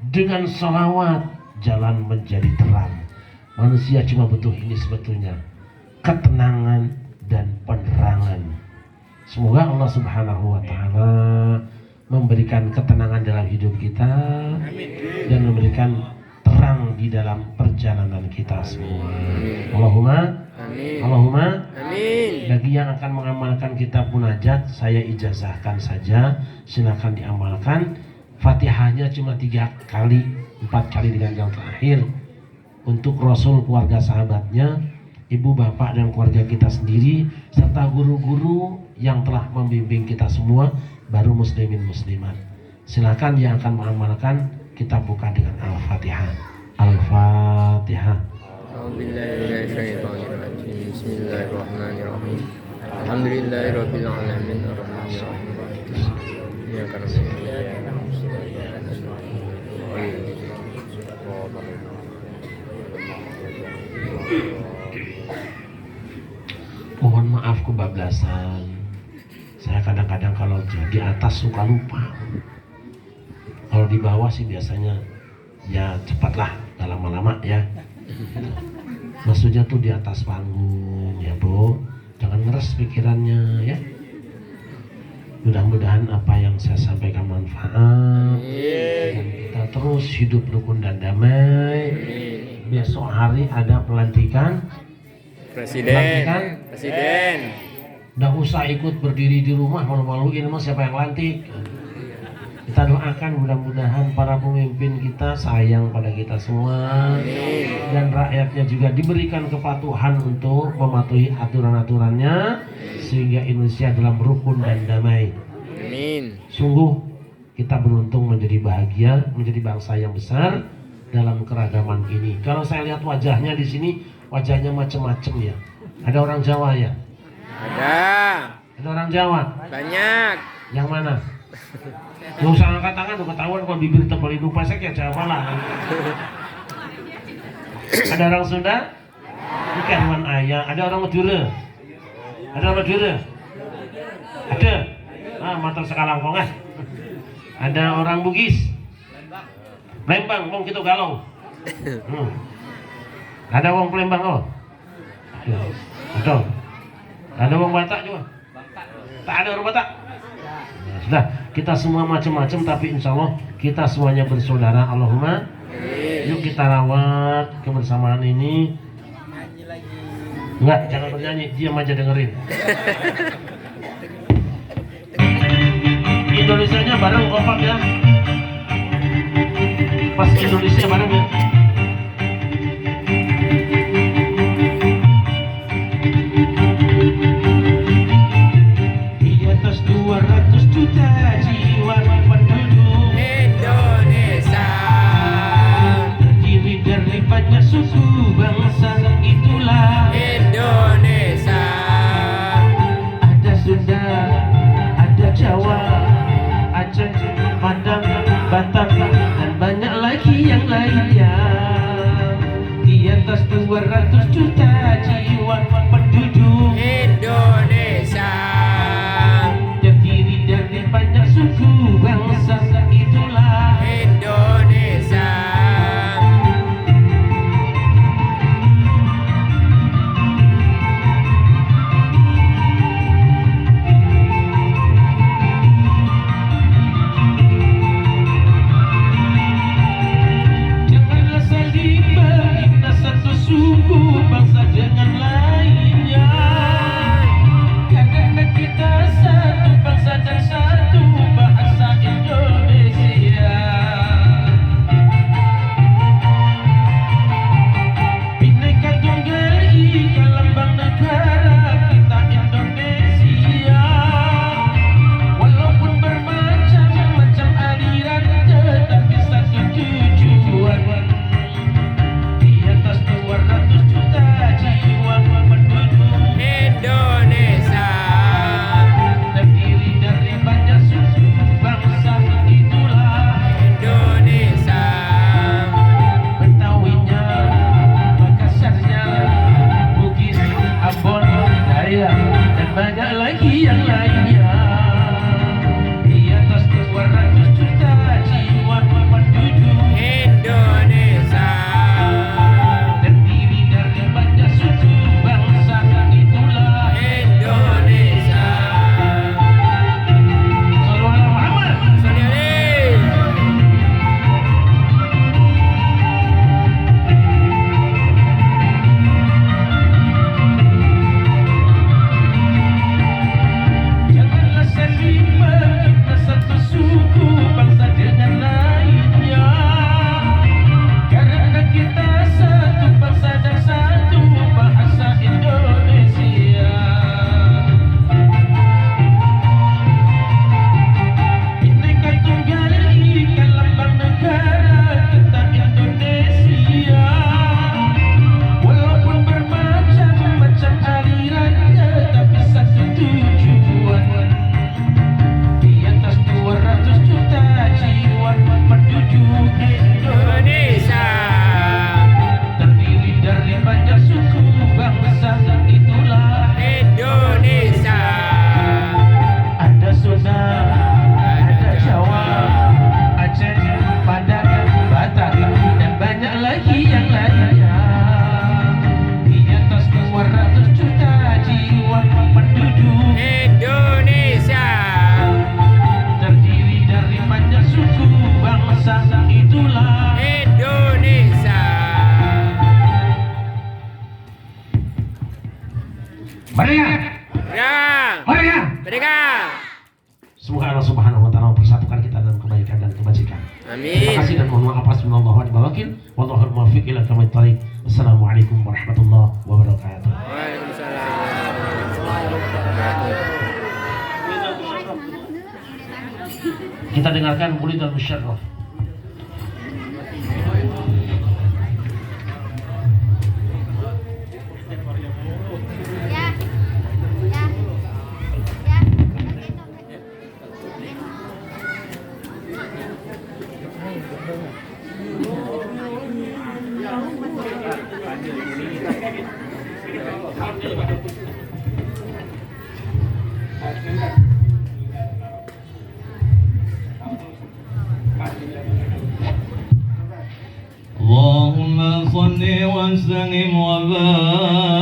dengan sholawat jalan menjadi terang. Manusia cuma butuh ini sebetulnya, ketenangan dan penerangan. Semoga Allah Subhanahu wa Ta'ala memberikan ketenangan dalam hidup kita dan memberikan terang di dalam perjalanan kita semua. Allahumma amin. Allahumma amin. Bagi yang akan mengamalkan kitab munajat, saya ijazahkan saja, silakan diamalkan. Fatihahnya cuma 3 kali, 4 kali dengan yang terakhir. Untuk Rasul, keluarga sahabatnya, ibu bapak dan keluarga kita sendiri, serta guru-guru yang telah membimbing kita semua, baru muslimin muslimat. Silakan yang akan mengamalkan, kita buka dengan Al-Fatihah. Al-Fatihah. Bismillahirrahmanirrahim. Alhamdulillahirabbil alamin arrahmanirrahim. Ya karena mohon maaf kebablasan. Saya kadang-kadang kalau di atas suka lupa. Kalau di bawah sih biasanya ya cepatlah, gak lama-lama ya. Maksudnya tuh di atas panggung ya Bu. Jangan ngeres pikirannya ya. Mudah-mudahan apa yang saya sampaikan manfaat, dan kita terus hidup rukun dan damai. Besok hari ada pelantikan Presiden. Nggak usah ikut berdiri di rumah malu-maluin, emang siapa yang lantik. Kita doakan mudah-mudahan para pemimpin kita sayang pada kita semua, dan rakyatnya juga diberikan kepatuhan untuk mematuhi aturan-aturannya, sehingga Indonesia dalam rukun dan damai. Amin. Sungguh kita beruntung menjadi bahagia, menjadi bangsa yang besar dalam keragaman ini. Kalau saya lihat wajahnya di sini, wajahnya macam-macam ya. Ada orang Jawa ya? Ada orang Jawa? Banyak. Yang mana? Gak usah angkat tangan, udah ketahuan kalau bibir tebal lupa saya kayak Jawa lah. Ada orang Sunda? Bukan wan ayah. Ada orang Madura? Ada orang Madura? Ada? Mantan Sekalangkongan. Ada orang Bugis? Palembang, wong kita galau. Ada wong Palembang oh? Ada. Ada wong Batak juga? Tak ada orang Batak? Nah, sudah, kita semua macam-macam tapi insya Allah kita semuanya bersaudara. Allahumma. Yuk kita rawat kebersamaan ini. Enggak, jangan bernyanyi, diam aja dengerin. Indonesianya bareng kompak ya. Pas Indonesia bareng ya. Di atas 200 juta jiwa penduduk Indonesia. Terdiri dari banyak suku bangsa, itulah Indonesia. ada Sunda, ada Jawa, Aceh, Padang, Batak, dan banyak lagi yang lainnya. Di atas 200 juta jiwa penduduk Indonesia. terdiri dari banyak suku bangsa, itulah Indonesia. Janganlah saling menghina satu suku bangsa dengan lainnya, karena kita satu bangsa dan satu bahasa Indonesia. Bhinneka Tunggal Ika lambang negara kita Indonesia. Walaupun bermacam-macam aliran, tetapi satu tujuan. Di atas 200 juta jiwa penduduk Indonesia. terdiri dari banyak suku bangsa, itulah Indonesia. Betawinya, Makassarnya, Bugis, Ambon, Dayak, dan banyak lagi yang lainnya. Di atas 200 juta jiwa penduduk Indonesia. terdiri dari banyak suku bangsa, itulah Indonesia. Shallallahu ala Muhammad. Salli alaihi. Janganlah saling menghina satu suku bangsa dengan lainnya, karena kita satu bangsa dan satu bahasa Indonesia. Bhinneka Tunggal Ika lambang negara kita Indonesia. Walaupun bermacam-macam aliran, tetapi satu tujuan. Di atas 200 juta jiwa penduduk Indonesia. terdiri dari banyak suku bangsa, itulah Indonesia. ada Sunda, ada Jawa, Aceh, Padang, Batak, dan banyak lagi yang lainnya. Di atas 200 juta jiwa penduduk Indonesia. terdiri dari banyak suku bangsa, itulah Indonesia. Merdeka! Ya. Merdeka! Merdeka. Semoga Allah Subhanahu wa taala mempersatukan kita dalam kebaikan dan kebajikan. Terima Amin. kasih dan mohon maaf atas minallah wa wakil. Wallahul muwaffiq ila aqwamit thoriq. Wassalamualaikum warahmatullahi wabarakatuh. Waalaikumsalam. Kita dengarkan Mulid al-Musyarraf. Ya. اللهم صل وسلم وبارك